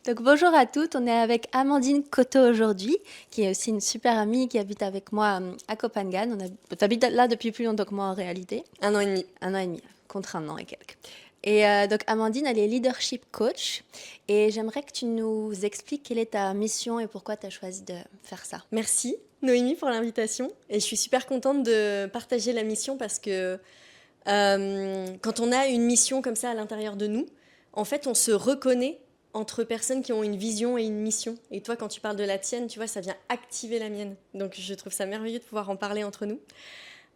Donc bonjour à toutes, on est avec Amandine Coteau aujourd'hui, qui est aussi une super amie qui habite avec moi à Copenhague. T'habites là depuis plus longtemps que moi en réalité. 1 an et demi. Un an et demi, contre un an et quelques. Et donc Amandine, elle est leadership coach et j'aimerais que tu nous expliques quelle est ta mission et pourquoi tu as choisi de faire ça. Merci Noémie pour l'invitation. Et je suis super contente de partager la mission parce que quand on a une mission comme ça à l'intérieur de nous, en fait, on se reconnaît entre personnes qui ont une vision et une mission. Et toi, quand tu parles de la tienne, tu vois, ça vient activer la mienne. Donc je trouve ça merveilleux de pouvoir en parler entre nous.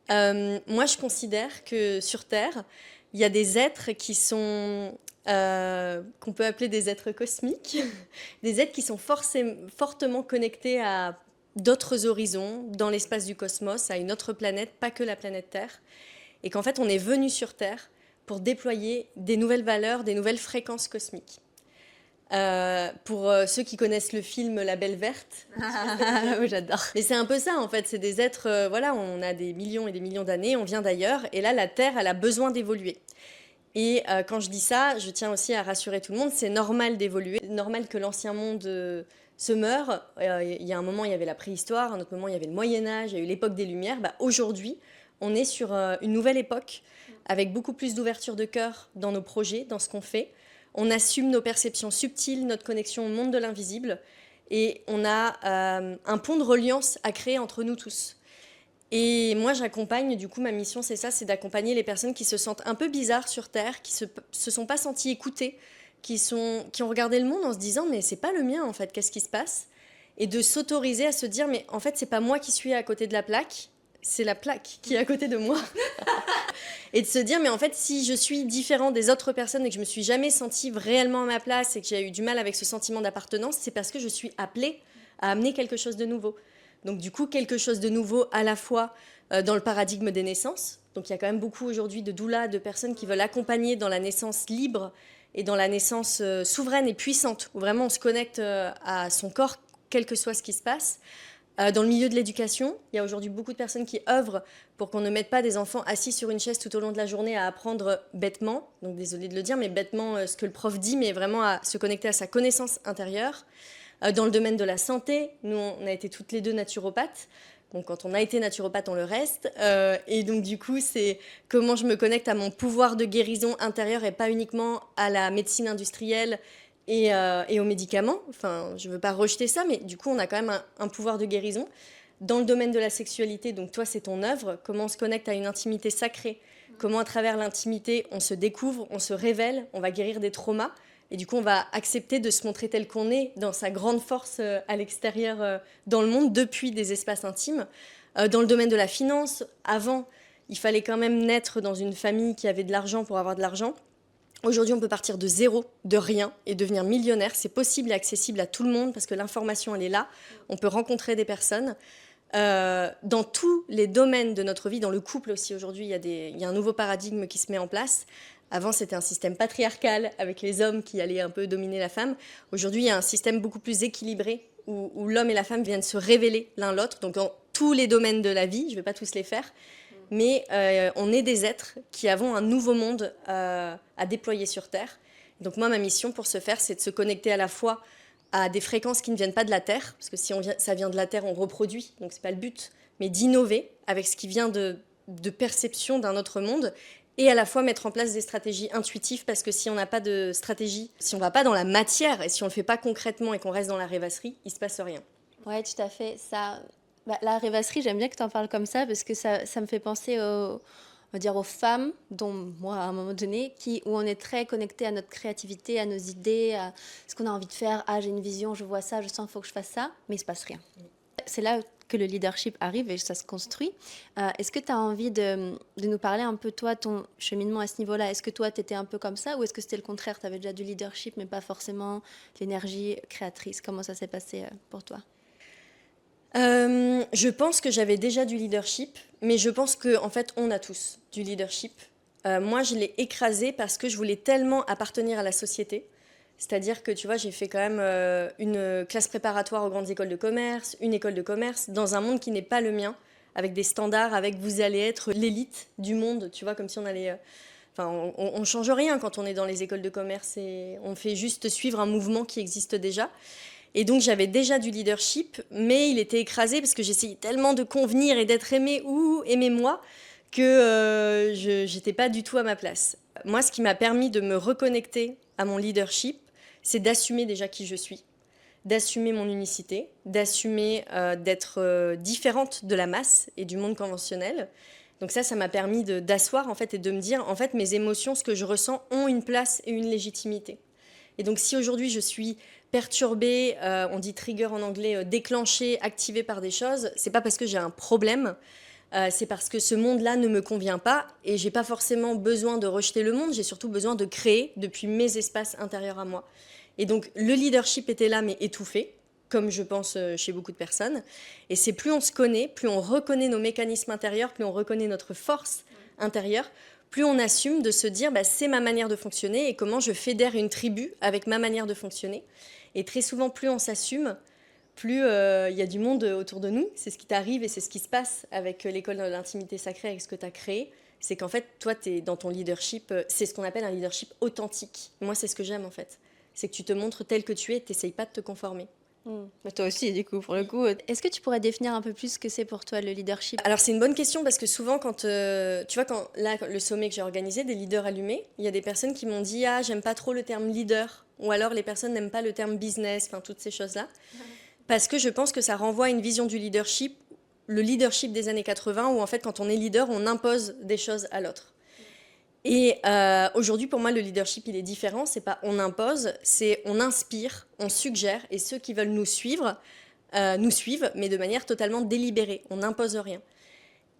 Moi, je considère que sur Terre, il y a des êtres qui sont qu'on peut appeler des êtres cosmiques, des êtres qui sont fortement connectés à d'autres horizons, dans l'espace du cosmos, à une autre planète, pas que la planète Terre, et qu'en fait, on est venu sur Terre pour déployer des nouvelles valeurs, des nouvelles fréquences cosmiques. Pour ceux qui connaissent le film La Belle Verte. Oui, j'adore. Mais c'est un peu ça en fait, c'est des êtres, voilà, on a des millions et des millions d'années, on vient d'ailleurs, et là la Terre, elle a besoin d'évoluer. Et quand je dis ça, je tiens aussi à rassurer tout le monde, c'est normal d'évoluer, normal que l'ancien monde se meure. Il y a un moment, il y avait la préhistoire, un autre moment, il y avait le Moyen-Âge, il y a eu l'époque des Lumières. Bah, aujourd'hui, on est sur une nouvelle époque, avec beaucoup plus d'ouverture de cœur dans nos projets, dans ce qu'on fait. On assume nos perceptions subtiles, notre connexion au monde de l'invisible, et on a un pont de reliance à créer entre nous tous. Et moi, j'accompagne, du coup, ma mission, c'est ça, c'est d'accompagner les personnes qui se sentent un peu bizarres sur Terre, qui se sont pas senties écoutées, qui ont regardé le monde en se disant, mais c'est pas le mien, en fait, qu'est-ce qui se passe? Et de s'autoriser à se dire, mais en fait, c'est pas moi qui suis à côté de la plaque, c'est la plaque qui est à côté de moi. Et de se dire, mais en fait, si je suis différent des autres personnes et que je me suis jamais sentie réellement à ma place et que j'ai eu du mal avec ce sentiment d'appartenance, c'est parce que je suis appelée à amener quelque chose de nouveau. Donc du coup, quelque chose de nouveau à la fois dans le paradigme des naissances. Donc il y a quand même beaucoup aujourd'hui de doulas, de personnes qui veulent accompagner dans la naissance libre et dans la naissance souveraine et puissante, où vraiment on se connecte à son corps, quel que soit ce qui se passe. Dans le milieu de l'éducation, il y a aujourd'hui beaucoup de personnes qui œuvrent pour qu'on ne mette pas des enfants assis sur une chaise tout au long de la journée à apprendre bêtement, donc désolée de le dire, mais bêtement ce que le prof dit, mais vraiment à se connecter à sa connaissance intérieure. Dans le domaine de la santé, nous, on a été toutes les deux naturopathes. Donc, quand on a été naturopathe, on le reste. Et donc, du coup, c'est comment je me connecte à mon pouvoir de guérison intérieure et pas uniquement à la médecine industrielle et aux médicaments. Enfin, je ne veux pas rejeter ça, mais du coup, on a quand même un pouvoir de guérison. Dans le domaine de la sexualité, donc toi, c'est ton œuvre. Comment on se connecte à une intimité sacrée? Comment, à travers l'intimité, on se découvre, on se révèle, on va guérir des traumas. Et du coup, on va accepter de se montrer tel qu'on est dans sa grande force à l'extérieur, dans le monde, depuis des espaces intimes. Dans le domaine de la finance, avant, il fallait quand même naître dans une famille qui avait de l'argent pour avoir de l'argent. Aujourd'hui, on peut partir de zéro, de rien, et devenir millionnaire. C'est possible et accessible à tout le monde parce que l'information, elle est là. On peut rencontrer des personnes. Dans tous les domaines de notre vie, dans le couple aussi, aujourd'hui, il y a un nouveau paradigme qui se met en place. Avant, c'était un système patriarcal avec les hommes qui allaient un peu dominer la femme. Aujourd'hui, il y a un système beaucoup plus équilibré où l'homme et la femme viennent se révéler l'un l'autre. Donc, dans tous les domaines de la vie, je ne vais pas tous les faire, mais on est des êtres qui avons un nouveau monde à déployer sur Terre. Donc, moi, ma mission pour ce faire, c'est de se connecter à la fois à des fréquences qui ne viennent pas de la Terre, parce que si ça vient de la Terre, on reproduit, donc ce n'est pas le but, mais d'innover avec ce qui vient de perception d'un autre monde, et à la fois mettre en place des stratégies intuitives, parce que si on n'a pas de stratégie, si on ne va pas dans la matière, et si on ne le fait pas concrètement et qu'on reste dans la rêvasserie, il ne se passe rien. Ouais, tout à fait. Ça, la rêvasserie, j'aime bien que tu en parles comme ça parce que ça me fait penser on va dire aux femmes, dont moi à un moment donné, où on est très connecté à notre créativité, à nos idées, à ce qu'on a envie de faire. Ah, j'ai une vision, je vois ça, je sens qu'il faut que je fasse ça, mais il se passe rien. C'est là que le leadership arrive et ça se construit. Est-ce que tu as envie de nous parler un peu, toi, ton cheminement à ce niveau-là? Est-ce que toi, tu étais un peu comme ça ou est-ce que c'était le contraire? Tu avais déjà du leadership, mais pas forcément l'énergie créatrice. Comment ça s'est passé pour toi? Je pense que j'avais déjà du leadership, mais je pense qu'en fait, on a tous du leadership. Moi, je l'ai écrasé parce que je voulais tellement appartenir à la société. C'est-à-dire que, tu vois, j'ai fait quand même une classe préparatoire aux grandes écoles de commerce, une école de commerce, dans un monde qui n'est pas le mien, avec des standards, avec vous allez être l'élite du monde, tu vois, comme si on allait Enfin, on change rien quand on est dans les écoles de commerce et on fait juste suivre un mouvement qui existe déjà. Et donc j'avais déjà du leadership, mais il était écrasé parce que j'essayais tellement de convenir et d'être aimée ou aimez-moi que je n'étais pas du tout à ma place. Moi, ce qui m'a permis de me reconnecter à mon leadership, c'est d'assumer déjà qui je suis, d'assumer mon unicité, d'assumer d'être différente de la masse et du monde conventionnel. Donc ça m'a permis d'asseoir en fait et de me dire en fait mes émotions, ce que je ressens ont une place et une légitimité. Et donc si aujourd'hui je suis perturbée, on dit trigger en anglais, déclenchée, activée par des choses, c'est pas parce que j'ai un problème, c'est parce que ce monde-là ne me convient pas et j'ai pas forcément besoin de rejeter le monde, j'ai surtout besoin de créer depuis mes espaces intérieurs à moi. Et donc le leadership était là mais étouffé, comme je pense chez beaucoup de personnes. Et c'est plus on se connaît, plus on reconnaît nos mécanismes intérieurs, plus on reconnaît notre force intérieure, plus on assume de se dire c'est ma manière de fonctionner et comment je fédère une tribu avec ma manière de fonctionner. Et très souvent, plus on s'assume, plus il y a du monde autour de nous. C'est ce qui t'arrive et c'est ce qui se passe avec l'école de l'intimité sacrée, avec ce que tu as créé. C'est qu'en fait, toi, tu es dans ton leadership, c'est ce qu'on appelle un leadership authentique. Moi, c'est ce que j'aime en fait. C'est que tu te montres tel que tu es et tu n'essayes pas de te conformer. Mais toi aussi, du coup, pour le coup. Est-ce que tu pourrais définir un peu plus ce que c'est pour toi le leadership? Alors c'est une bonne question parce que souvent quand, tu vois, quand là, le sommet que j'ai organisé, des leaders allumés, il y a des personnes qui m'ont dit « Ah, j'aime pas trop le terme leader » ou alors les personnes n'aiment pas le terme business, enfin toutes ces choses-là. Parce que je pense que ça renvoie à une vision du leadership, le leadership des années 80 où en fait quand on est leader, on impose des choses à l'autre. Et aujourd'hui, pour moi, le leadership, il est différent. C'est pas on impose, c'est on inspire, on suggère, et ceux qui veulent nous suivent, mais de manière totalement délibérée. On n'impose rien.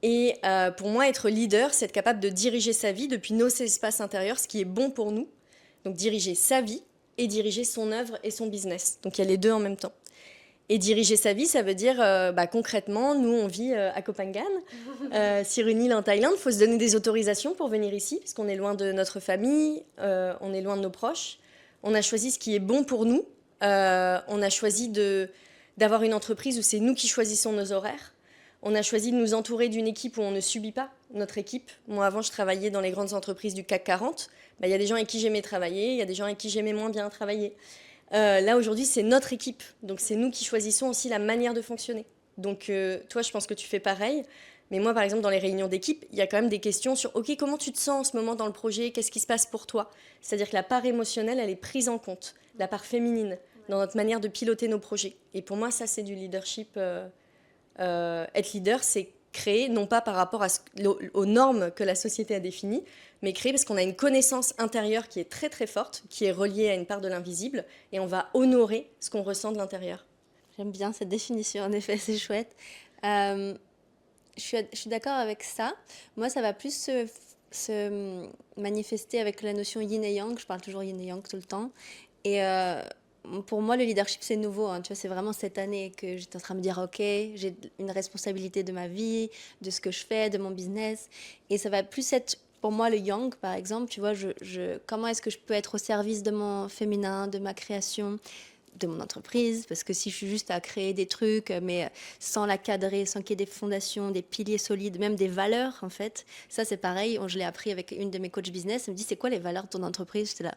Et pour moi, être leader, c'est être capable de diriger sa vie depuis nos espaces intérieurs, ce qui est bon pour nous. Donc diriger sa vie et diriger son œuvre et son business. Donc il y a les deux en même temps. Et diriger sa vie, ça veut dire concrètement, nous on vit à Koh Phangan, sur une île en Thaïlande. Il faut se donner des autorisations pour venir ici, parce qu'on est loin de notre famille, on est loin de nos proches. On a choisi ce qui est bon pour nous. On a choisi d'avoir une entreprise où c'est nous qui choisissons nos horaires. On a choisi de nous entourer d'une équipe où on ne subit pas notre équipe. Moi, avant, je travaillais dans les grandes entreprises du CAC 40. Il y a des gens avec qui j'aimais travailler, il y a des gens avec qui j'aimais moins bien travailler. Là, aujourd'hui, c'est notre équipe. Donc, c'est nous qui choisissons aussi la manière de fonctionner. Donc, toi, je pense que tu fais pareil. Mais moi, par exemple, dans les réunions d'équipe, il y a quand même des questions sur « Ok, comment tu te sens en ce moment dans le projet? Qu'est-ce qui se passe pour toi ?» C'est-à-dire que la part émotionnelle, elle est prise en compte. La part féminine, dans notre manière de piloter nos projets. Et pour moi, ça, c'est du leadership. Être leader, c'est créer, non pas par rapport aux normes que la société a définies, mais créer parce qu'on a une connaissance intérieure qui est très très forte, qui est reliée à une part de l'invisible, et on va honorer ce qu'on ressent de l'intérieur. J'aime bien cette définition, en effet, c'est chouette. Je suis d'accord avec ça. Moi, ça va plus se manifester avec la notion yin et yang. Je parle toujours yin et yang tout le temps. Et pour moi, le leadership, c'est nouveau. Tu vois, c'est vraiment cette année que j'étais en train de me dire, OK, j'ai une responsabilité de ma vie, de ce que je fais, de mon business. Et ça va plus être, pour moi, le yang, par exemple. Tu vois, comment est-ce que je peux être au service de mon féminin, de ma création, de mon entreprise, parce que si je suis juste à créer des trucs, mais sans la cadrer, sans qu'il y ait des fondations, des piliers solides, même des valeurs, en fait, ça c'est pareil, je l'ai appris avec une de mes coachs business, elle me dit, c'est quoi les valeurs de ton entreprise? J'étais là,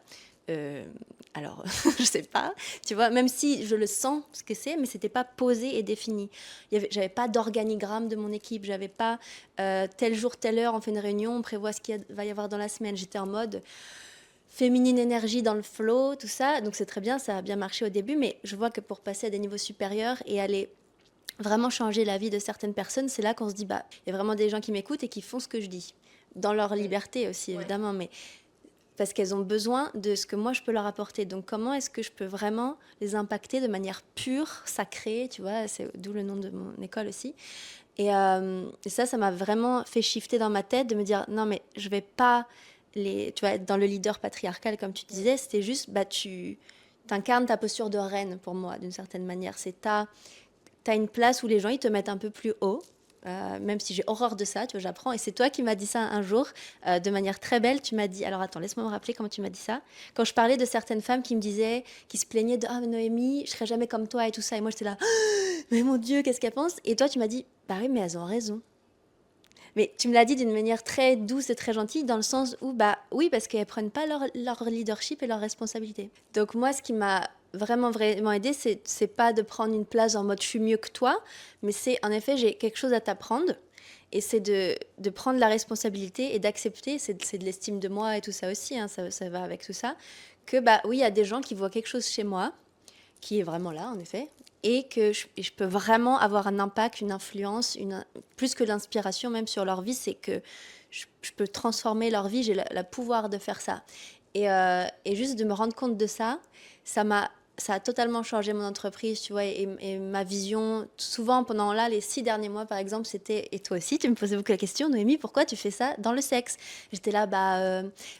alors, je sais pas, tu vois, même si je le sens ce que c'est, mais c'était pas posé et défini. J'avais pas d'organigramme de mon équipe, j'avais pas tel jour, telle heure, on fait une réunion, on prévoit ce qu'il va y avoir dans la semaine. J'étais en mode féminine énergie dans le flow, tout ça. Donc c'est très bien, ça a bien marché au début, mais je vois que pour passer à des niveaux supérieurs et aller vraiment changer la vie de certaines personnes, c'est là qu'on se dit, il y a vraiment des gens qui m'écoutent et qui font ce que je dis. Dans leur liberté aussi, évidemment, mais parce qu'elles ont besoin de ce que moi je peux leur apporter. Donc comment est-ce que je peux vraiment les impacter de manière pure, sacrée, tu vois, c'est d'où le nom de mon école aussi. Et ça m'a vraiment fait shifter dans ma tête, de me dire, non mais je vais pas... tu vois, être dans le leader patriarcal, comme tu disais, c'était juste, tu incarnes ta posture de reine, pour moi, d'une certaine manière. C'est t'as une place où les gens, ils te mettent un peu plus haut, même si j'ai horreur de ça, tu vois, j'apprends. Et c'est toi qui m'as dit ça un jour, de manière très belle. Tu m'as dit, alors attends, laisse-moi me rappeler comment tu m'as dit ça. Quand je parlais de certaines femmes qui me disaient, qui se plaignaient de, ah, mais Noémie, je serai jamais comme toi et tout ça. Et moi, j'étais là, mais mon Dieu, qu'est-ce qu'elles pensent? Et toi, tu m'as dit, bah oui, mais elles ont raison. Mais tu me l'as dit d'une manière très douce et très gentille, dans le sens où, bah oui, parce qu'elles prennent pas leur leadership et leur responsabilité. Donc moi, ce qui m'a vraiment, vraiment aidé, c'est pas de prendre une place en mode je suis mieux que toi, mais c'est en effet, j'ai quelque chose à t'apprendre. Et c'est de prendre la responsabilité et d'accepter, c'est de l'estime de moi et tout ça aussi, hein, ça va avec tout ça, que bah oui, il y a des gens qui voient quelque chose chez moi, qui est vraiment là, en effet, et que je peux vraiment avoir un impact, une influence, plus que l'inspiration même sur leur vie, c'est que je peux transformer leur vie, j'ai le pouvoir de faire ça. Et juste de me rendre compte de ça, ça a totalement changé mon entreprise, tu vois, et ma vision. Souvent, pendant là, les 6 derniers mois, par exemple, c'était, et toi aussi, tu me posais beaucoup la question, Noémie, pourquoi tu fais ça dans le sexe? J'étais là,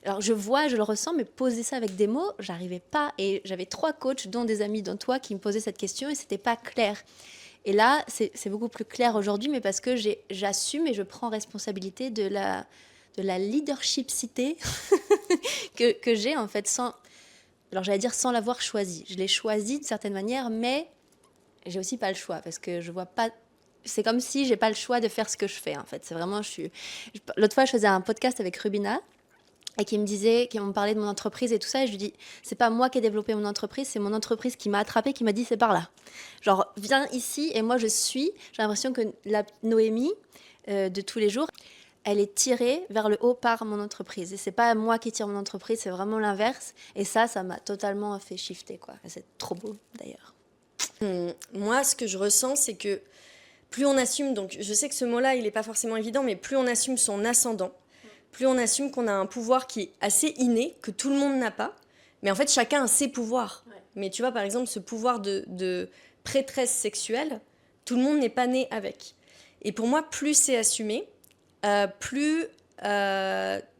alors je le ressens, mais poser ça avec des mots, j'arrivais pas. Et j'avais 3 coachs, dont des amis, dont toi, qui me posaient cette question, et c'était pas clair. Et là, c'est beaucoup plus clair aujourd'hui, mais parce que j'assume et je prends responsabilité de la leadershipcité que j'ai, en fait, alors j'allais dire sans l'avoir choisi. Je l'ai choisi d'une certaine manière, mais j'ai aussi pas le choix parce que je vois pas. C'est comme si j'ai pas le choix de faire ce que je fais, en fait. C'est vraiment, L'autre fois, je faisais un podcast avec Rubina et qui m'ont parlé de mon entreprise et tout ça. Et je lui dis, c'est pas moi qui ai développé mon entreprise, c'est mon entreprise qui m'a attrapée, qui m'a dit, c'est par là. Genre, viens ici et moi je suis. J'ai l'impression que la Noémie de tous les jours, elle est tirée vers le haut par mon entreprise. Et c'est pas moi qui tire mon entreprise, c'est vraiment l'inverse. Et ça m'a totalement fait shifter, quoi. Et c'est trop beau, d'ailleurs. Moi, ce que je ressens, c'est que plus on assume, donc je sais que ce mot-là, il n'est pas forcément évident, mais plus on assume son ascendant, plus on assume qu'on a un pouvoir qui est assez inné, que tout le monde n'a pas. Mais en fait, chacun a ses pouvoirs. Ouais. Mais tu vois, par exemple, ce pouvoir de prêtresse sexuelle, tout le monde n'est pas né avec. Et pour moi, plus c'est assumé, plus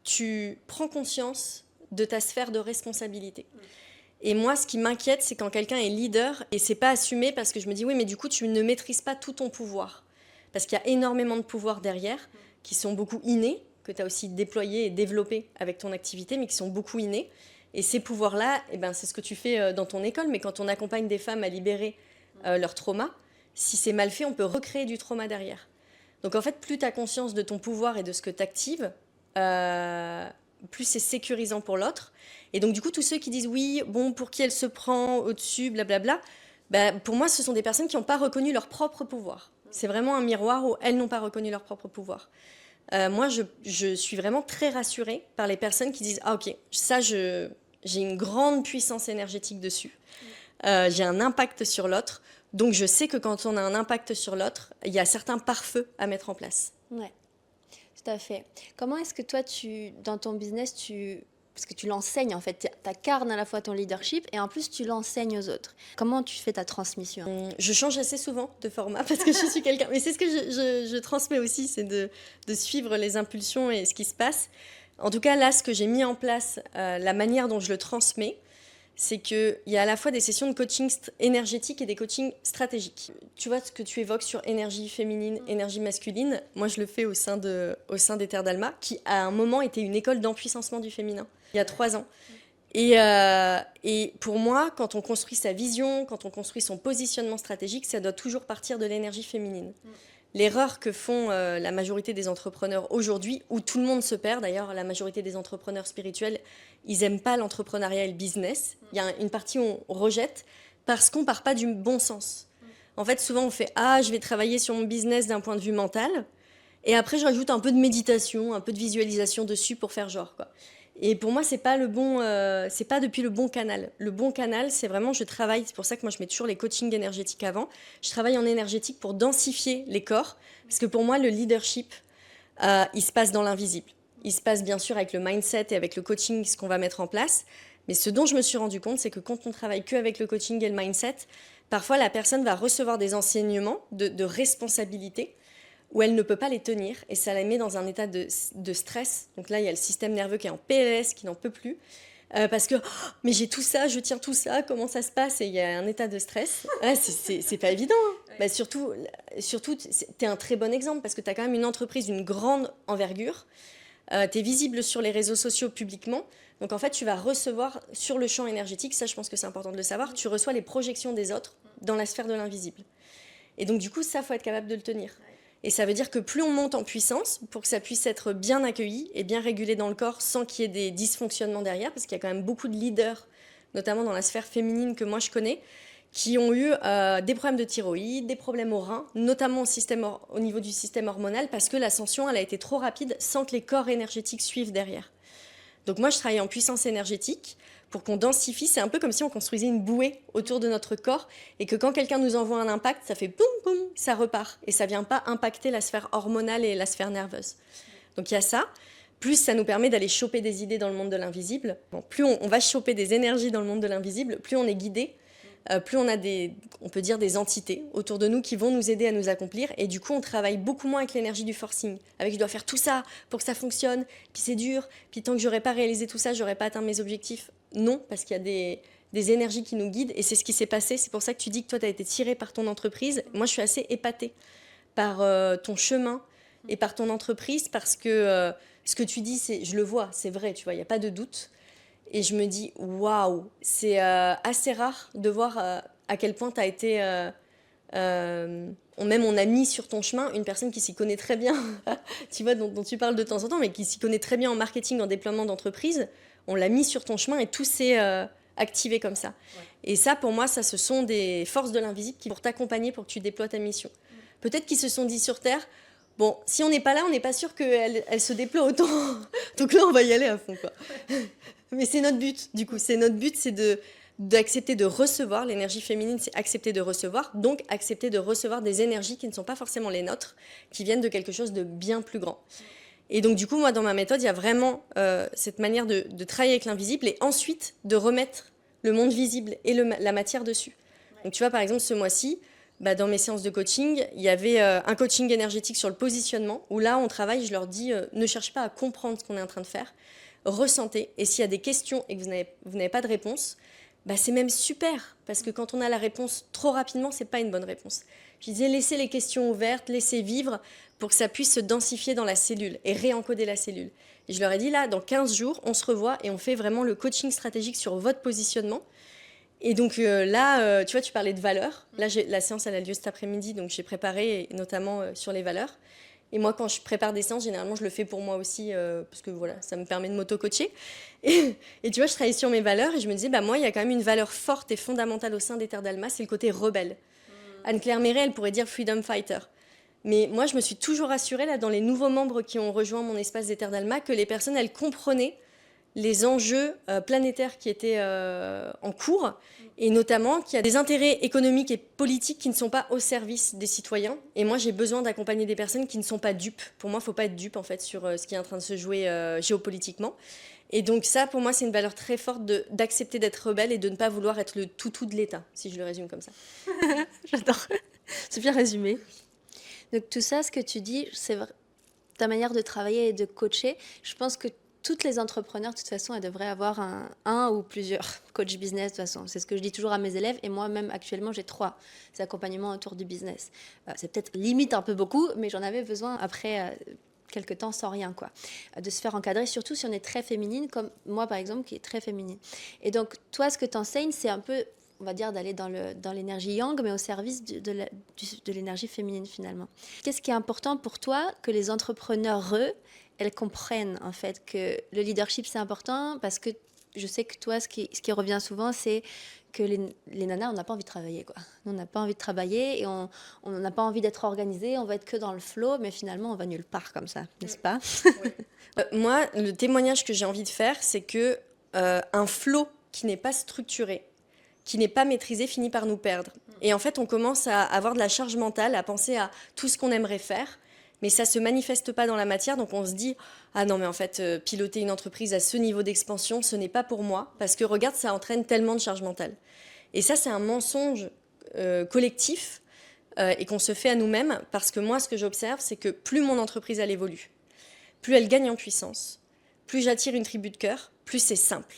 tu prends conscience de ta sphère de responsabilité. Et moi, ce qui m'inquiète, c'est quand quelqu'un est leader et c'est pas assumé parce que je me dis oui, mais du coup, tu ne maîtrises pas tout ton pouvoir. Parce qu'il y a énormément de pouvoirs derrière qui sont beaucoup innés, que tu as aussi déployés et développés avec ton activité, mais qui sont beaucoup innés. Et ces pouvoirs-là, eh ben, c'est ce que tu fais dans ton école, mais quand on accompagne des femmes à libérer leur trauma, si c'est mal fait, on peut recréer du trauma derrière. Donc en fait, plus tu as conscience de ton pouvoir et de ce que tu actives, plus c'est sécurisant pour l'autre. Et donc du coup, tous ceux qui disent oui, bon, pour qui elle se prend au-dessus, blablabla, pour moi, ce sont des personnes qui n'ont pas reconnu leur propre pouvoir. C'est vraiment un miroir où elles n'ont pas reconnu leur propre pouvoir. Moi, je suis vraiment très rassurée par les personnes qui disent « Ah ok, ça, j'ai une grande puissance énergétique dessus. J'ai un impact sur l'autre. Donc je sais que quand on a un impact sur l'autre, il y a certains pare-feux à mettre en place. » Ouais, tout à fait. Comment est-ce que toi, dans ton business, parce que tu l'enseignes en fait, tu incarnes à la fois ton leadership et en plus tu l'enseignes aux autres. Comment tu fais ta transmission? Je change assez souvent de format parce que je suis quelqu'un... Mais c'est ce que je transmets aussi, c'est de suivre les impulsions et ce qui se passe. En tout cas, là, ce que j'ai mis en place, la manière dont je le transmets, c'est qu'il y a à la fois des sessions de coaching énergétique et des coachings stratégiques. Tu vois ce que tu évoques sur énergie féminine, énergie masculine, moi je le fais au sein des Terres d'Alma, qui à un moment était une école d'empuissancement du féminin, il y a 3 ans. Et pour moi, quand on construit sa vision, quand on construit son positionnement stratégique, ça doit toujours partir de l'énergie féminine. L'erreur que font la majorité des entrepreneurs aujourd'hui, où tout le monde se perd, d'ailleurs la majorité des entrepreneurs spirituels, ils n'aiment pas l'entrepreneuriat et le business. Il y a une partie où on rejette parce qu'on ne part pas du bon sens. En fait, souvent on fait « Ah, je vais travailler sur mon business d'un point de vue mental », et après je rajoute un peu de méditation, un peu de visualisation dessus pour faire genre, quoi. Et pour moi, c'est pas depuis le bon canal. Le bon canal, c'est vraiment, je travaille, c'est pour ça que moi je mets toujours les coachings énergétiques avant. Je travaille en énergétique pour densifier les corps, parce que pour moi, le leadership, il se passe dans l'invisible. Il se passe bien sûr avec le mindset et avec le coaching, ce qu'on va mettre en place. Mais ce dont je me suis rendu compte, c'est que quand on travaille qu'avec le coaching et le mindset, parfois la personne va recevoir des enseignements de responsabilité, où elle ne peut pas les tenir et ça la met dans un état de stress. Donc là, il y a le système nerveux qui est en PLS, qui n'en peut plus, parce que oh, mais j'ai tout ça, je tiens tout ça, comment ça se passe? Et il y a un état de stress. Ah, c'est pas évident. Hein. Ouais. Surtout tu es un très bon exemple parce que tu as quand même une entreprise d'une grande envergure. Tu es visible sur les réseaux sociaux publiquement. Donc en fait, tu vas recevoir sur le champ énergétique, ça je pense que c'est important de le savoir, tu reçois les projections des autres dans la sphère de l'invisible. Et donc du coup, ça, il faut être capable de le tenir. Et ça veut dire que plus on monte en puissance, pour que ça puisse être bien accueilli et bien régulé dans le corps sans qu'il y ait des dysfonctionnements derrière, parce qu'il y a quand même beaucoup de leaders, notamment dans la sphère féminine que moi je connais, qui ont eu des problèmes de thyroïde, des problèmes aux reins, notamment au niveau du système hormonal, parce que l'ascension elle a été trop rapide sans que les corps énergétiques suivent derrière. Donc moi, je travaille en puissance énergétique pour qu'on densifie. C'est un peu comme si on construisait une bouée autour de notre corps et que quand quelqu'un nous envoie un impact, ça fait boum, boum, ça repart. Et ça ne vient pas impacter la sphère hormonale et la sphère nerveuse. Donc il y a ça. Plus ça nous permet d'aller choper des idées dans le monde de l'invisible. Bon, plus on va choper des énergies dans le monde de l'invisible, plus on est guidé, plus on a on peut dire des entités autour de nous qui vont nous aider à nous accomplir. Et du coup, on travaille beaucoup moins avec l'énergie du forcing. Avec je dois faire tout ça pour que ça fonctionne, puis c'est dur, puis tant que j'aurais pas réalisé tout ça, j'aurais pas atteint mes objectifs. Non, parce qu'il y a des énergies qui nous guident et c'est ce qui s'est passé. C'est pour ça que tu dis que toi, tu as été tiré par ton entreprise. Moi, je suis assez épatée par ton chemin et par ton entreprise parce que ce que tu dis, je le vois, c'est vrai, tu vois, il n'y a pas de doute. Et je me dis, waouh, c'est assez rare de voir à quel point tu as été. Même on a mis sur ton chemin une personne qui s'y connaît très bien, tu vois, dont tu parles de temps en temps, mais qui s'y connaît très bien en marketing, en déploiement d'entreprise. On l'a mis sur ton chemin et tout s'est activé comme ça. Ouais. Et ça, pour moi, ce sont des forces de l'invisible qui pour t'accompagner pour que tu déploies ta mission. Peut-être qu'ils se sont dit sur Terre, bon, si on n'est pas là, on n'est pas sûr qu'elle se déploie autant. Donc là, on va y aller à fond, quoi. Mais c'est notre but, du coup. C'est notre but, c'est d'accepter de recevoir. L'énergie féminine, c'est accepter de recevoir. Donc, accepter de recevoir des énergies qui ne sont pas forcément les nôtres, qui viennent de quelque chose de bien plus grand. Et donc, du coup, moi, dans ma méthode, il y a vraiment cette manière de travailler avec l'invisible et ensuite de remettre le monde visible et la matière dessus. Donc, tu vois, par exemple, ce mois-ci, dans mes séances de coaching, il y avait un coaching énergétique sur le positionnement, où là, on travaille, je leur dis, ne cherche pas à comprendre ce qu'on est en train de faire, ressentez. Et s'il y a des questions et que vous n'avez pas de réponse, c'est même super, parce que quand on a la réponse trop rapidement, c'est pas une bonne réponse. Je disais, laissez les questions ouvertes, laissez vivre, pour que ça puisse se densifier dans la cellule et réencoder la cellule. Et je leur ai dit, là, dans 15 jours, on se revoit et on fait vraiment le coaching stratégique sur votre positionnement. Et donc là, tu vois, tu parlais de valeurs. Là, la séance, elle a lieu cet après-midi, donc j'ai préparé, notamment sur les valeurs. Et moi, quand je prépare des séances, généralement, je le fais pour moi aussi, parce que voilà, ça me permet de m'auto-coacher. Et tu vois, je travaillais sur mes valeurs et je me disais, moi, il y a quand même une valeur forte et fondamentale au sein d'Ether d'Alma, c'est le côté rebelle. Anne-Claire Méret, elle pourrait dire freedom fighter. Mais moi, je me suis toujours assurée, là, dans les nouveaux membres qui ont rejoint mon espace d'Ether d'Alma, que les personnes, elles comprenaient les enjeux planétaires qui étaient en cours, et notamment qu'il y a des intérêts économiques et politiques qui ne sont pas au service des citoyens. Et moi, j'ai besoin d'accompagner des personnes qui ne sont pas dupes. Pour moi, il ne faut pas être dupe, en fait, sur ce qui est en train de se jouer géopolitiquement. Et donc ça, pour moi, c'est une valeur très forte d'accepter d'être rebelle et de ne pas vouloir être le toutou de l'État, si je le résume comme ça. J'adore. C'est bien résumé. Donc tout ça, ce que tu dis, c'est ta manière de travailler et de coacher. Je pense que toutes les entrepreneurs, de toute façon, elles devraient avoir un ou plusieurs coachs business, de toute façon. C'est ce que je dis toujours à mes élèves. Et moi-même, actuellement, j'ai 3 accompagnements autour du business. C'est peut-être limite un peu beaucoup, mais j'en avais besoin après quelques temps sans rien, quoi. De se faire encadrer, surtout si on est très féminine, comme moi, par exemple, qui est très féminine. Et donc, toi, ce que tu enseignes, c'est un peu, on va dire, d'aller dans l'énergie yang, mais au service de l'énergie féminine, finalement. Qu'est-ce qui est important pour toi que les entrepreneurs, elles comprennent, en fait, que le leadership, c'est important, parce que je sais que toi, ce qui revient souvent, c'est que les nanas, on n'a pas envie de travailler, quoi. On n'a pas envie de travailler et on n'a pas envie d'être organisé, on va être que dans le flow, mais finalement, on va nulle part comme ça, n'est-ce pas? Oui. Moi, le témoignage que j'ai envie de faire, c'est que un flow qui n'est pas structuré, qui n'est pas maîtrisé, finit par nous perdre. Et en fait, on commence à avoir de la charge mentale, à penser à tout ce qu'on aimerait faire, mais ça ne se manifeste pas dans la matière, donc on se dit « Ah non, mais en fait, piloter une entreprise à ce niveau d'expansion, ce n'est pas pour moi, parce que regarde, ça entraîne tellement de charge mentale. » Et ça, c'est un mensonge collectif et qu'on se fait à nous-mêmes, parce que moi, ce que j'observe, c'est que plus mon entreprise, elle évolue, plus elle gagne en puissance, plus j'attire une tribu de cœur, plus c'est simple.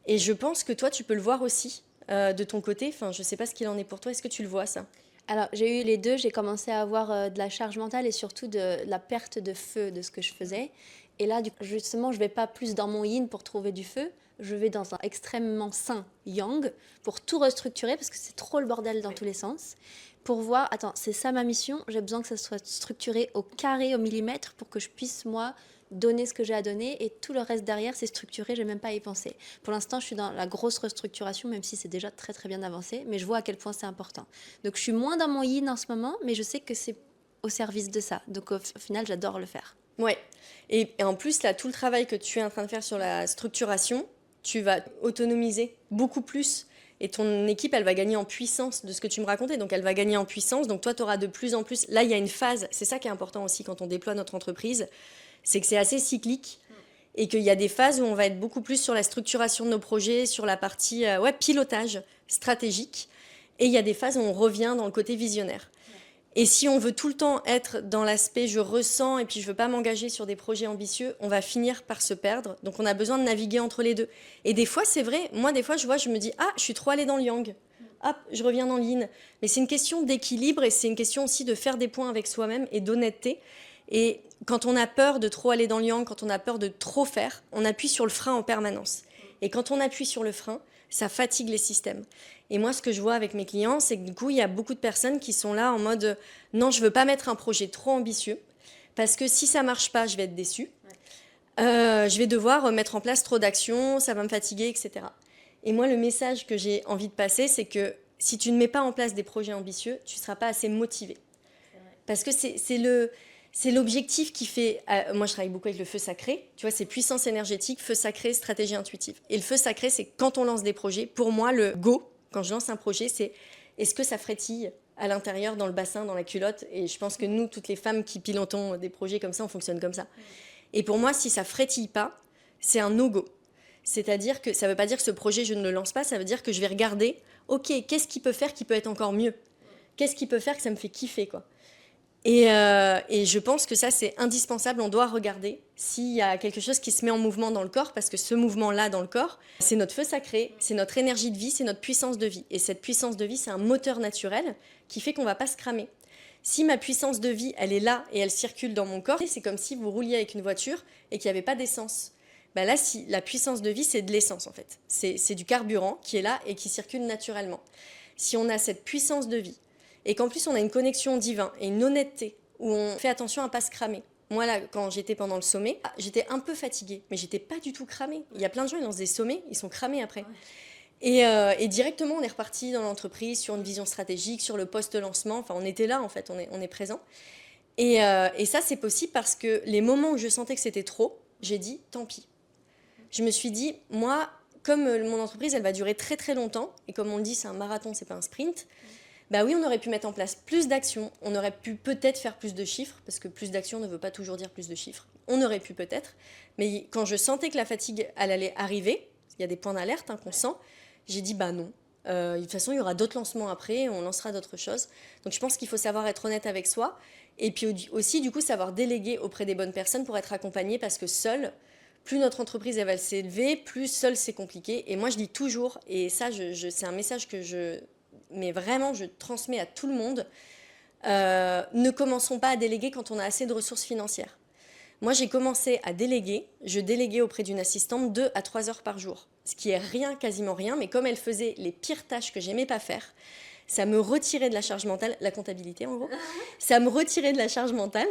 Et je pense que toi, tu peux le voir aussi de ton côté. Enfin, je ne sais pas ce qu'il en est pour toi. Est-ce que tu le vois, ça ? Alors, j'ai eu les deux. J'ai commencé à avoir de la charge mentale et surtout de la perte de feu de ce que je faisais. Et là, justement, je ne vais pas plus dans mon yin pour trouver du feu. je vais dans un extrêmement sain yang pour tout restructurer parce que c'est trop le bordel dans tous les sens. Pour voir, attends, c'est ça ma mission, j'ai besoin que ça soit structuré au carré, au millimètre pour que je puisse, moi, donner ce que j'ai à donner et tout le reste derrière, c'est structuré, j'ai même pas à y penser. Pour l'instant, je suis dans la grosse restructuration, même si c'est déjà très très bien avancé, mais je vois à quel point c'est important. Donc je suis moins dans mon yin en ce moment, mais je sais que c'est au service de ça. Donc au final, j'adore le faire. Ouais. Et en plus, là, tout le travail que tu es en train de faire sur la structuration, tu vas autonomiser beaucoup plus. Et ton équipe, elle va gagner en puissance de ce que tu me racontais. Donc, elle va gagner en puissance. Donc, toi, tu auras de plus en plus. Là, il y a une phase. C'est ça qui est important aussi quand on déploie notre entreprise. C'est que c'est assez cyclique. Et qu'il y a des phases où on va être beaucoup plus sur la structuration de nos projets, sur la partie pilotage stratégique. Et il y a des phases où on revient dans le côté visionnaire. Et si on veut tout le temps être dans l'aspect je ressens et puis je veux pas m'engager sur des projets ambitieux, on va finir par se perdre. Donc on a besoin de naviguer entre les deux. Et des fois, c'est vrai, moi des fois je me dis ah, je suis trop allée dans le yang. Hop, je reviens dans le yin. Mais c'est une question d'équilibre et c'est une question aussi de faire des points avec soi-même et d'honnêteté. Et quand on a peur de trop aller dans le yang, quand on a peur de trop faire, on appuie sur le frein en permanence. Et quand on appuie sur le frein, ça fatigue les systèmes. Et moi, ce que je vois avec mes clients, c'est que du coup, il y a beaucoup de personnes qui sont là en mode non, je veux pas mettre un projet trop ambitieux parce que si ça marche pas, je vais être déçue. Je vais devoir mettre en place trop d'actions, ça va me fatiguer, etc. Et moi, le message que j'ai envie de passer, c'est que si tu ne mets pas en place des projets ambitieux, tu ne seras pas assez motivé. Parce que c'est l'objectif qui fait... moi, je travaille beaucoup avec le feu sacré. Tu vois, c'est puissance énergétique, feu sacré, stratégie intuitive. Et le feu sacré, c'est quand on lance des projets. Pour moi, le go, quand je lance un projet, c'est est-ce que ça frétille à l'intérieur, dans le bassin, dans la culotte. Et je pense que nous, toutes les femmes qui pilotons des projets comme ça, on fonctionne comme ça. Et pour moi, si ça frétille pas, c'est un no-go. C'est-à-dire que ça ne veut pas dire que ce projet, je ne le lance pas. Ça veut dire que je vais regarder, OK, qu'est-ce qu'il peut faire qui peut être encore mieux? Qu'est-ce qu'il peut faire que ça me fait kiffer, quoi? Et je pense que ça, c'est indispensable. On doit regarder s'il y a quelque chose qui se met en mouvement dans le corps, parce que ce mouvement-là dans le corps, c'est notre feu sacré, c'est notre énergie de vie, c'est notre puissance de vie. Et cette puissance de vie, c'est un moteur naturel qui fait qu'on ne va pas se cramer. Si ma puissance de vie, elle est là et elle circule dans mon corps, c'est comme si vous rouliez avec une voiture et qu'il n'y avait pas d'essence. Ben là, si la puissance de vie, c'est de l'essence en fait. C'est du carburant qui est là et qui circule naturellement. Si on a cette puissance de vie, et qu'en plus on a une connexion divine et une honnêteté où on fait attention à ne pas se cramer. Moi là, quand j'étais pendant le sommet, j'étais un peu fatiguée, mais j'étais pas du tout cramée. Il y a plein de gens, ils lancent des sommets, ils sont cramés après. Et directement, on est reparti dans l'entreprise sur une vision stratégique, sur le post-lancement. Enfin, on était là en fait, on est présent. Et ça, c'est possible parce que les moments où je sentais que c'était trop, j'ai dit tant pis. Je me suis dit, moi, comme mon entreprise, elle va durer très très longtemps, et comme on le dit, c'est un marathon, c'est pas un sprint. Bah oui, on aurait pu mettre en place plus d'actions, on aurait pu peut-être faire plus de chiffres, parce que plus d'actions ne veut pas toujours dire plus de chiffres. On aurait pu peut-être, mais quand je sentais que la fatigue, elle allait arriver, il y a des points d'alerte qu'on sent, j'ai dit bah non. De toute façon, il y aura d'autres lancements après, on lancera d'autres choses. Donc je pense qu'il faut savoir être honnête avec soi, et puis aussi du coup savoir déléguer auprès des bonnes personnes pour être accompagné, parce que seul, plus notre entreprise elle va s'élever, plus seul c'est compliqué. Et moi je dis toujours, et ça c'est un message que mais vraiment je transmets à tout le monde, ne commençons pas à déléguer quand on a assez de ressources financières. Moi j'ai commencé à déléguer, je déléguais auprès d'une assistante 2 à 3 heures par jour, ce qui est rien, quasiment rien, mais comme elle faisait les pires tâches que j'aimais pas faire, ça me retirait de la charge mentale, la comptabilité en gros, ça me retirait de la charge mentale,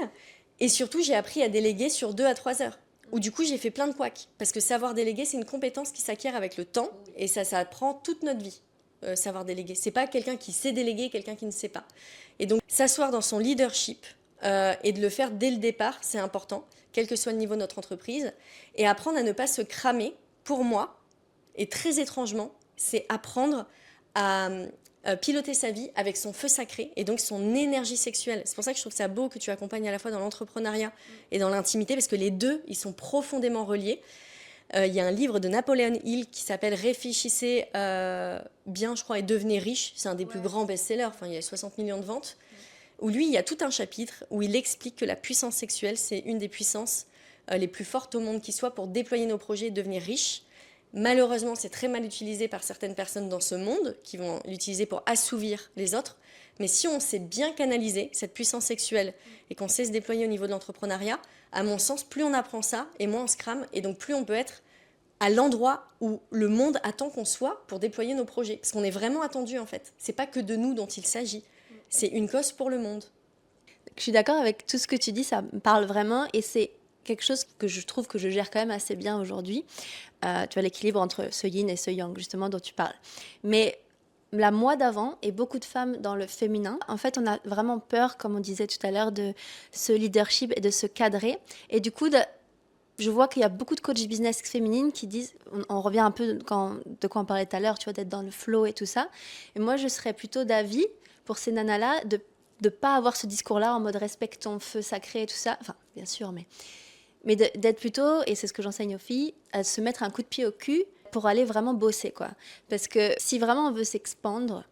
et surtout j'ai appris à déléguer sur 2 à 3 heures. Où du coup j'ai fait plein de couacs, parce que savoir déléguer c'est une compétence qui s'acquiert avec le temps, et ça prend toute notre vie. Savoir déléguer. C'est pas quelqu'un qui sait déléguer, quelqu'un qui ne sait pas. Et donc, s'asseoir dans son leadership et de le faire dès le départ, c'est important, quel que soit le niveau de notre entreprise. Et apprendre à ne pas se cramer, pour moi, et très étrangement, c'est apprendre à piloter sa vie avec son feu sacré et donc son énergie sexuelle. C'est pour ça que je trouve ça beau que tu accompagnes à la fois dans l'entrepreneuriat et dans l'intimité, parce que les deux, ils sont profondément reliés. Il y a un livre de Napoléon Hill qui s'appelle Réfléchissez bien, je crois, et devenez riche. C'est un des plus grands best-sellers, enfin, il y a 60 millions de ventes. Où lui, il y a tout un chapitre où il explique que la puissance sexuelle, c'est une des puissances les plus fortes au monde qui soit pour déployer nos projets et devenir riches. Malheureusement, c'est très mal utilisé par certaines personnes dans ce monde qui vont l'utiliser pour assouvir les autres. Mais si on sait bien canaliser cette puissance sexuelle et qu'on sait se déployer au niveau de l'entrepreneuriat, à mon sens, plus on apprend ça et moins on se crame, et donc plus on peut être à l'endroit où le monde attend qu'on soit pour déployer nos projets. Parce qu'on est vraiment attendu en fait. C'est pas que de nous dont il s'agit. C'est une cause pour le monde. Je suis d'accord avec tout ce que tu dis, ça me parle vraiment et c'est quelque chose que je trouve que je gère quand même assez bien aujourd'hui. Tu vois l'équilibre entre ce yin et ce yang, justement, dont tu parles. Mais la moi d'avant et beaucoup de femmes dans le féminin, en fait, on a vraiment peur, comme on disait tout à l'heure, de ce leadership et de se cadrer. Et du coup, je vois qu'il y a beaucoup de coachs business féminines qui disent, on revient un peu de quoi on parlait tout à l'heure, tu vois, d'être dans le flow et tout ça. Et moi, je serais plutôt d'avis pour ces nanas-là de ne pas avoir ce discours-là en mode respecte ton feu sacré et tout ça. Enfin, bien sûr, mais d'être plutôt, et c'est ce que j'enseigne aux filles, à se mettre un coup de pied au cul pour aller vraiment bosser, quoi. Parce que si vraiment on veut s'expandre,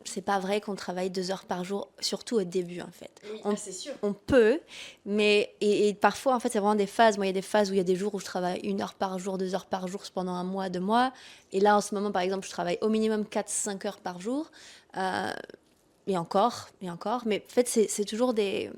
c'est pas vrai qu'on travaille 2 heures par jour, surtout au début, en fait. Oui, c'est sûr. On peut, mais et parfois, en fait, c'est vraiment des phases. Moi, il y a des phases où il y a des jours où je travaille 1 heure par jour, 2 heures par jour pendant un mois, 2 mois. Et là, en ce moment, par exemple, je travaille au minimum 4-5 heures par jour. Et encore, et encore. Mais en fait, c'est toujours des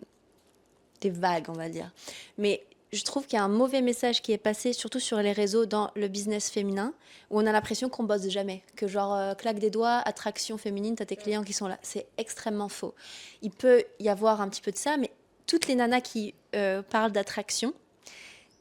vagues, on va dire. Mais je trouve qu'il y a un mauvais message qui est passé, surtout sur les réseaux, dans le business féminin, où on a l'impression qu'on bosse jamais, que genre claque des doigts, attraction féminine, t'as tes clients qui sont là. C'est extrêmement faux. Il peut y avoir un petit peu de ça, mais toutes les nanas qui parlent d'attraction,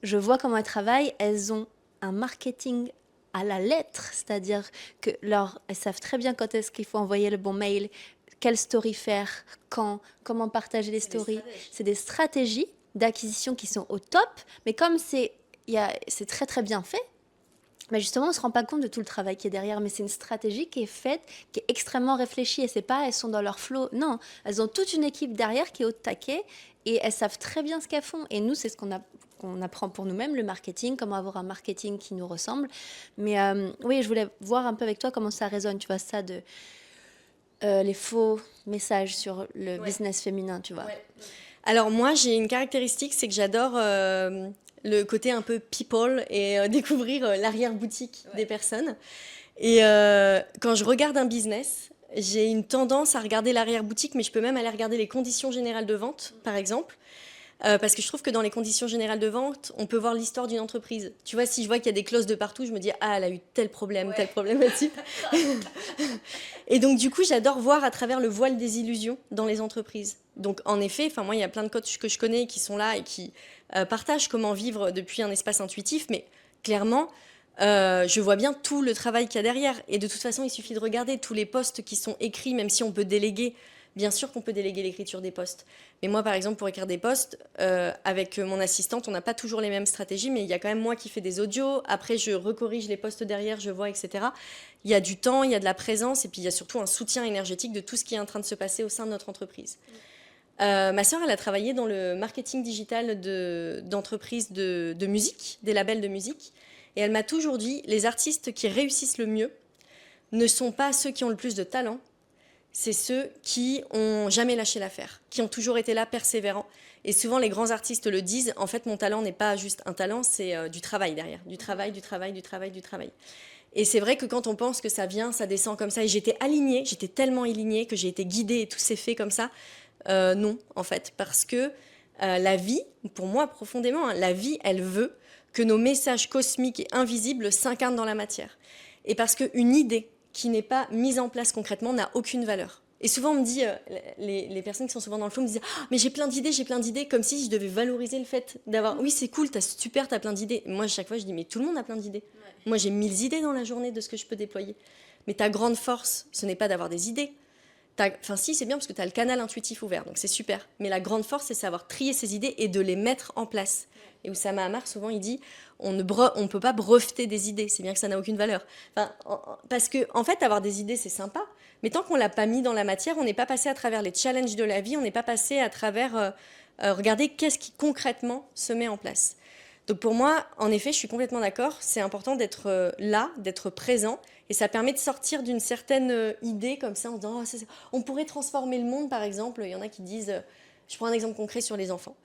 je vois comment elles travaillent, elles ont un marketing à la lettre, c'est-à-dire que elles savent très bien quand est-ce qu'il faut envoyer le bon mail, quelle story faire, quand, comment partager les stories. C'est des stratégies d'acquisition qui sont au top, mais comme c'est très très bien fait, mais justement on ne se rend pas compte de tout le travail qui est derrière, mais c'est une stratégie qui est faite, qui est extrêmement réfléchie, et c'est pas elles sont dans leur flow, non, elles ont toute une équipe derrière qui est au taquet, et elles savent très bien ce qu'elles font, et nous c'est ce qu'on apprend pour nous-mêmes, le marketing, comment avoir un marketing qui nous ressemble. Mais oui, je voulais voir un peu avec toi comment ça résonne, tu vois, ça de les faux messages sur le business féminin, tu vois. Ouais. Alors moi, j'ai une caractéristique, c'est que j'adore le côté un peu people et découvrir l'arrière-boutique des personnes. Et quand je regarde un business, j'ai une tendance à regarder l'arrière-boutique, mais je peux même aller regarder les conditions générales de vente, par exemple. Parce que je trouve que dans les conditions générales de vente, on peut voir l'histoire d'une entreprise. Tu vois, si je vois qu'il y a des clauses de partout, je me dis, ah, elle a eu tel problème, telle problématique. Et donc, du coup, j'adore voir à travers le voile des illusions dans les entreprises. Donc, en effet, moi, il y a plein de coachs que je connais qui sont là et qui partagent comment vivre depuis un espace intuitif, mais clairement, je vois bien tout le travail qu'il y a derrière. Et de toute façon, il suffit de regarder tous les posts qui sont écrits, même si on peut déléguer. Bien sûr qu'on peut déléguer l'écriture des posts. Mais moi, par exemple, pour écrire des posts, avec mon assistante, on n'a pas toujours les mêmes stratégies, mais il y a quand même moi qui fais des audios. Après, je recorrige les posts derrière, je vois, etc. Il y a du temps, il y a de la présence, et puis il y a surtout un soutien énergétique de tout ce qui est en train de se passer au sein de notre entreprise. Ma sœur, elle a travaillé dans le marketing digital d'entreprises de musique, des labels de musique. Et elle m'a toujours dit, les artistes qui réussissent le mieux ne sont pas ceux qui ont le plus de talent, c'est ceux qui ont jamais lâché l'affaire, qui ont toujours été là, persévérants. Et souvent, les grands artistes le disent, en fait, mon talent n'est pas juste un talent, c'est du travail derrière. Du travail, du travail, du travail, du travail. Et c'est vrai que quand on pense que ça vient, ça descend comme ça, et j'étais alignée, j'étais tellement alignée que j'ai été guidée et tout s'est fait comme ça, non, en fait, parce que la vie, pour moi profondément, hein, la vie, elle veut que nos messages cosmiques et invisibles s'incarnent dans la matière. Et parce qu'une idée qui n'est pas mise en place concrètement n'a aucune valeur. Et souvent, on me dit, les personnes qui sont souvent dans le flow me disent « Ah, mais j'ai plein d'idées », comme si je devais valoriser le fait d'avoir « Oui, c'est cool, super, t'as plein d'idées ». Moi, chaque fois, je dis « Mais tout le monde a plein d'idées. Ouais. Moi, j'ai 1000 idées dans la journée de ce que je peux déployer. Mais ta grande force, ce n'est pas d'avoir des idées. Enfin, si, c'est bien parce que tu as le canal intuitif ouvert, donc c'est super. Mais la grande force, c'est savoir trier ces idées et de les mettre en place. Et Oussama Ammar, souvent, il dit on ne peut pas breveter des idées, c'est bien que ça n'a aucune valeur. Enfin, parce que, en fait, avoir des idées, c'est sympa, mais tant qu'on ne l'a pas mis dans la matière, on n'est pas passé à travers les challenges de la vie, on n'est pas passé à travers regarder qu'est-ce qui concrètement se met en place. Donc pour moi, en effet, je suis complètement d'accord, c'est important d'être là, d'être présent, et ça permet de sortir d'une certaine idée comme ça, en disant oh, on pourrait transformer le monde, par exemple. Il y en a qui disent, je prends un exemple concret sur les enfants.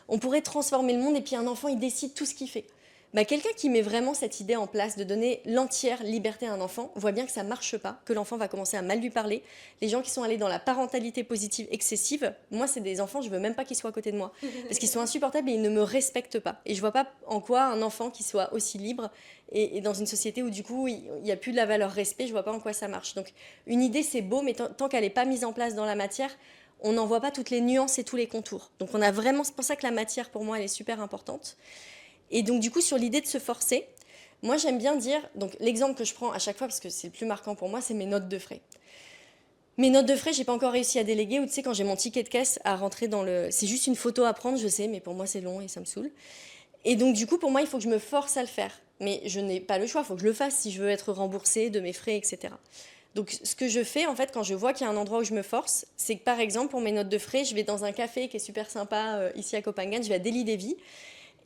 On pourrait transformer le monde et puis un enfant, il décide tout ce qu'il fait. Bah, quelqu'un qui met vraiment cette idée en place de donner l'entière liberté à un enfant voit bien que ça marche pas, que l'enfant va commencer à mal lui parler. Les gens qui sont allés dans la parentalité positive excessive, moi c'est des enfants, je veux même pas qu'ils soient à côté de moi parce qu'ils sont insupportables et ils ne me respectent pas. Et je vois pas en quoi un enfant qui soit aussi libre et dans une société où du coup il y a plus de la valeur respect, je vois pas en quoi ça marche. Donc une idée c'est beau, mais tant qu'elle est pas mise en place dans la matière, on n'en voit pas toutes les nuances et tous les contours. Donc on a vraiment, c'est pour ça que la matière pour moi elle est super importante. Et donc, du coup, sur l'idée de se forcer, moi, j'aime bien dire, donc l'exemple que je prends à chaque fois, parce que c'est le plus marquant pour moi, c'est mes notes de frais. Mes notes de frais, j'ai pas encore réussi à déléguer, ou tu sais, quand j'ai mon ticket de caisse à rentrer dans le... C'est juste une photo à prendre, je sais, mais pour moi, c'est long et ça me saoule. Et donc, du coup, pour moi, il faut que je me force à le faire. Mais je n'ai pas le choix, il faut que je le fasse si je veux être remboursée de mes frais, etc. Donc, ce que je fais, en fait, quand je vois qu'il y a un endroit où je me force, c'est que, par exemple, pour mes notes de frais, je vais dans un café qui est super sympa ici à Copenhague, je vais à Deli Devi,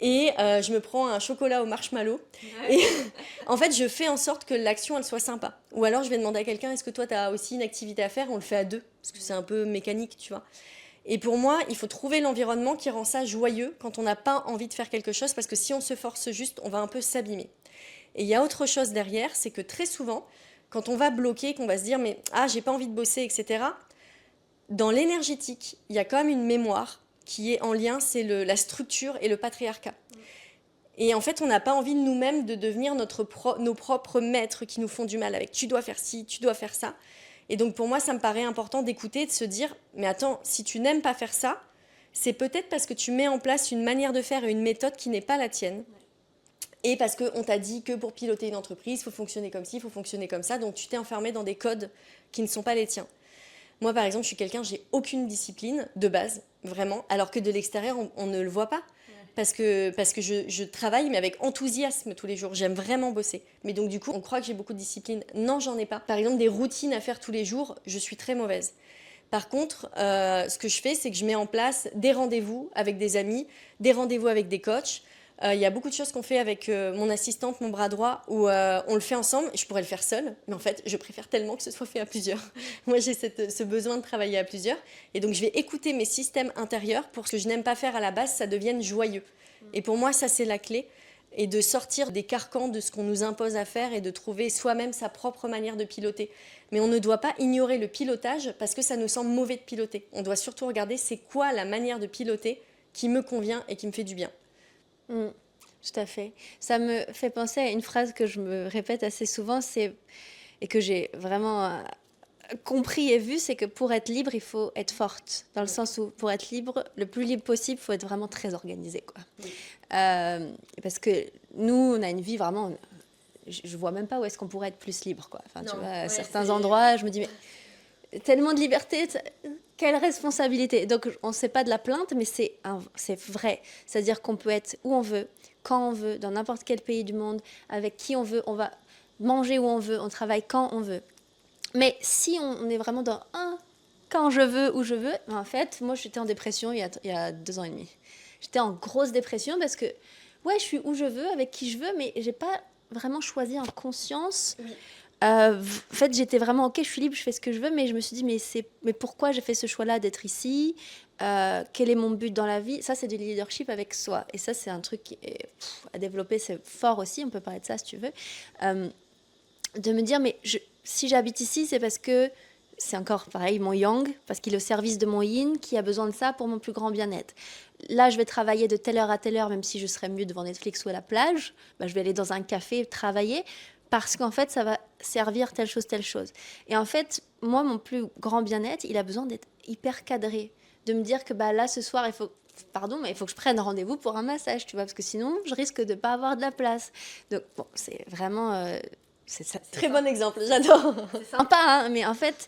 et je me prends un chocolat au marshmallow. Ouais. Et en fait, je fais en sorte que l'action, elle soit sympa. Ou alors, je vais demander à quelqu'un, est-ce que toi, tu as aussi une activité à faire? On le fait à deux, parce que c'est un peu mécanique, tu vois. Et pour moi, il faut trouver l'environnement qui rend ça joyeux quand on n'a pas envie de faire quelque chose, parce que si on se force juste, on va un peu s'abîmer. Et il y a autre chose derrière, c'est que très souvent, quand on va bloquer, qu'on va se dire, mais j'ai pas envie de bosser, etc., dans l'énergétique, il y a quand même une mémoire qui est en lien, c'est la structure et le patriarcat. Et en fait, on n'a pas envie de nous-mêmes de devenir nos propres maîtres qui nous font du mal avec « tu dois faire ci, tu dois faire ça ». Et donc pour moi, ça me paraît important d'écouter, de se dire « mais attends, si tu n'aimes pas faire ça, c'est peut-être parce que tu mets en place une manière de faire et une méthode qui n'est pas la tienne. Et parce qu'on t'a dit que pour piloter une entreprise, il faut fonctionner comme ci, il faut fonctionner comme ça, donc tu t'es enfermé dans des codes qui ne sont pas les tiens. » Moi, par exemple, je suis quelqu'un, j'ai aucune discipline de base, vraiment, alors que de l'extérieur, on ne le voit pas. Parce que je travaille, mais avec enthousiasme tous les jours. J'aime vraiment bosser. Mais donc, du coup, on croit que j'ai beaucoup de discipline. Non, j'en ai pas. Par exemple, des routines à faire tous les jours, je suis très mauvaise. Par contre, ce que je fais, c'est que je mets en place des rendez-vous avec des amis, des rendez-vous avec des coachs. Il y a beaucoup de choses qu'on fait avec mon assistante, mon bras droit, où on le fait ensemble. Je pourrais le faire seule, mais en fait, je préfère tellement que ce soit fait à plusieurs. Moi, j'ai ce besoin de travailler à plusieurs. Et donc, je vais écouter mes systèmes intérieurs pour que ce que je n'aime pas faire à la base, ça devienne joyeux. Et pour moi, ça, c'est la clé. Et de sortir des carcans de ce qu'on nous impose à faire et de trouver soi-même sa propre manière de piloter. Mais on ne doit pas ignorer le pilotage parce que ça nous semble mauvais de piloter. On doit surtout regarder c'est quoi la manière de piloter qui me convient et qui me fait du bien. Tout à fait. Ça me fait penser à une phrase que je me répète assez souvent, et que j'ai vraiment compris et vu, c'est que pour être libre, il faut être forte. Dans le sens où, pour être libre, le plus libre possible, il faut être vraiment très organisé, quoi. Oui. Parce que nous, on a une vie vraiment... Je vois même pas où est-ce qu'on pourrait être plus libre, quoi. Enfin, non, tu vois, à certains endroits, je me dis, mais tellement de liberté, quelle responsabilité. Donc, on ne sait pas de la plainte, mais c'est vrai. C'est-à-dire qu'on peut être où on veut, quand on veut, dans n'importe quel pays du monde, avec qui on veut, on va manger où on veut, on travaille quand on veut. Mais si on est vraiment dans quand je veux, où je veux, en fait, moi, j'étais en dépression il y a 2 ans et demi. J'étais en grosse dépression parce que, ouais, je suis où je veux, avec qui je veux, mais j'ai pas vraiment choisi en conscience. Oui. En fait, j'étais vraiment, ok, je suis libre, je fais ce que je veux, mais je me suis dit, mais pourquoi j'ai fait ce choix-là d'être ici? Quel est mon but dans la vie? Ça, c'est du leadership avec soi. Et ça, c'est un truc qui est, à développer, c'est fort aussi, on peut parler de ça si tu veux. De me dire, mais si j'habite ici, c'est parce que c'est encore pareil, mon yang, parce qu'il est au service de mon yin, qui a besoin de ça pour mon plus grand bien-être. Là, je vais travailler de telle heure à telle heure, même si je serais mieux devant Netflix ou à la plage, je vais aller dans un café travailler, parce qu'en fait, ça va servir telle chose. Et en fait, moi, mon plus grand bien-être, il a besoin d'être hyper cadré. De me dire que là, ce soir, il faut que je prenne rendez-vous pour un massage, tu vois, parce que sinon, je risque de ne pas avoir de la place. Donc, bon, c'est vraiment... c'est très bon exemple, j'adore. C'est sympa, hein, mais en fait,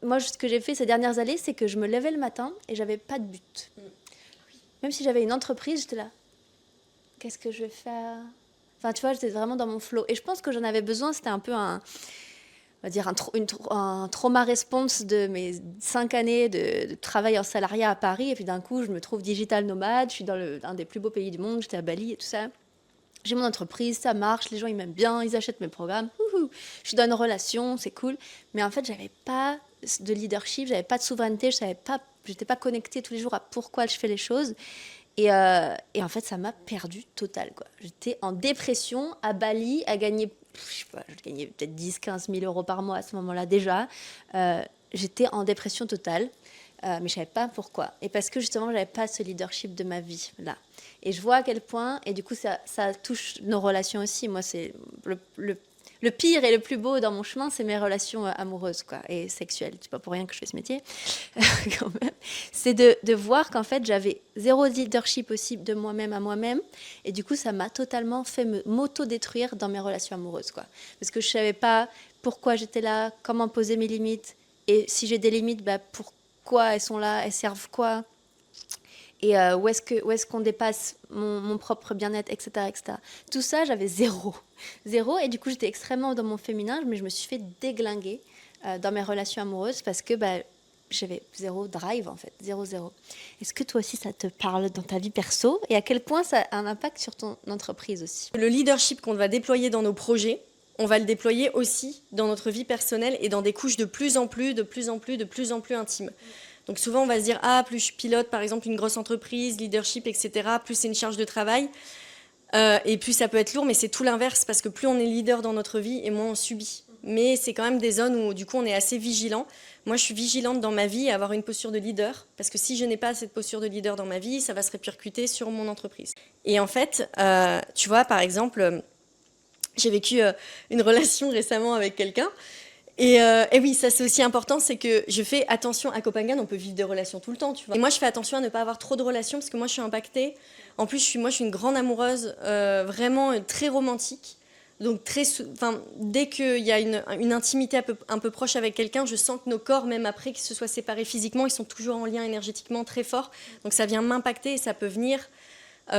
moi, ce que j'ai fait ces dernières années, c'est que je me levais le matin et j'avais pas de but. Même si j'avais une entreprise, j'étais là. Qu'est-ce que je vais faire? Enfin, tu vois, j'étais vraiment dans mon flow. Et je pense que j'en avais besoin. C'était un peu un trauma response de mes 5 années de travail en salariat à Paris. Et puis d'un coup, je me trouve digital nomade. Je suis dans un des plus beaux pays du monde. J'étais à Bali et tout ça. J'ai mon entreprise, ça marche, les gens ils m'aiment bien, ils achètent mes programmes. Je suis dans une relation, c'est cool. Mais en fait, j'avais pas de leadership, j'avais pas de souveraineté, j'étais pas connectée tous les jours à pourquoi je fais les choses. Et en fait, ça m'a perdu total, quoi. J'étais en dépression à Bali, à gagner, je sais pas, je gagnais peut-être 10 000 à 15 000 € par mois à ce moment-là déjà. J'étais en dépression totale, mais je savais pas pourquoi. Et parce que justement, j'avais pas ce leadership de ma vie là. Et je vois à quel point, et du coup, ça touche nos relations aussi. Moi, c'est le pire et le plus beau dans mon chemin, c'est mes relations amoureuses, quoi, et sexuelles. C'est pas pour rien que je fais ce métier, quand même. C'est de voir qu'en fait, j'avais zéro leadership aussi de moi-même à moi-même. Et du coup, ça m'a totalement fait m'auto-détruire dans mes relations amoureuses, quoi. Parce que je savais pas pourquoi j'étais là, comment poser mes limites. Et si j'ai des limites, bah, pourquoi elles sont là, elles servent quoi? Et où est-ce qu'on dépasse mon propre bien-être, etc., etc. Tout ça, j'avais zéro. Zéro. Et du coup, j'étais extrêmement dans mon féminin, mais je me suis fait déglinguer dans mes relations amoureuses parce que bah, j'avais zéro drive, en fait. Zéro, zéro. Est-ce que toi aussi, ça te parle dans ta vie perso? Et à quel point ça a un impact sur ton entreprise aussi? Le leadership qu'on va déployer dans nos projets, on va le déployer aussi dans notre vie personnelle et dans des couches de plus en plus intimes. Donc souvent, on va se dire, ah, plus je pilote, par exemple, une grosse entreprise, leadership, etc., plus c'est une charge de travail, et plus ça peut être lourd, mais c'est tout l'inverse, parce que plus on est leader dans notre vie, et moins on subit. Mais c'est quand même des zones où, du coup, on est assez vigilant. Moi, je suis vigilante dans ma vie à avoir une posture de leader, parce que si je n'ai pas cette posture de leader dans ma vie, ça va se répercuter sur mon entreprise. Et en fait, tu vois, par exemple, j'ai vécu une relation récemment avec quelqu'un. Et oui, ça c'est aussi important, c'est que je fais attention à Copenhague, on peut vivre des relations tout le temps, tu vois. Et moi je fais attention à ne pas avoir trop de relations parce que moi je suis impactée. En plus, moi je suis une grande amoureuse, vraiment très romantique. Donc dès qu'il y a une intimité un peu proche avec quelqu'un, je sens que nos corps, même après qu'ils se soient séparés physiquement, ils sont toujours en lien énergétiquement très fort. Donc ça vient m'impacter et ça peut venir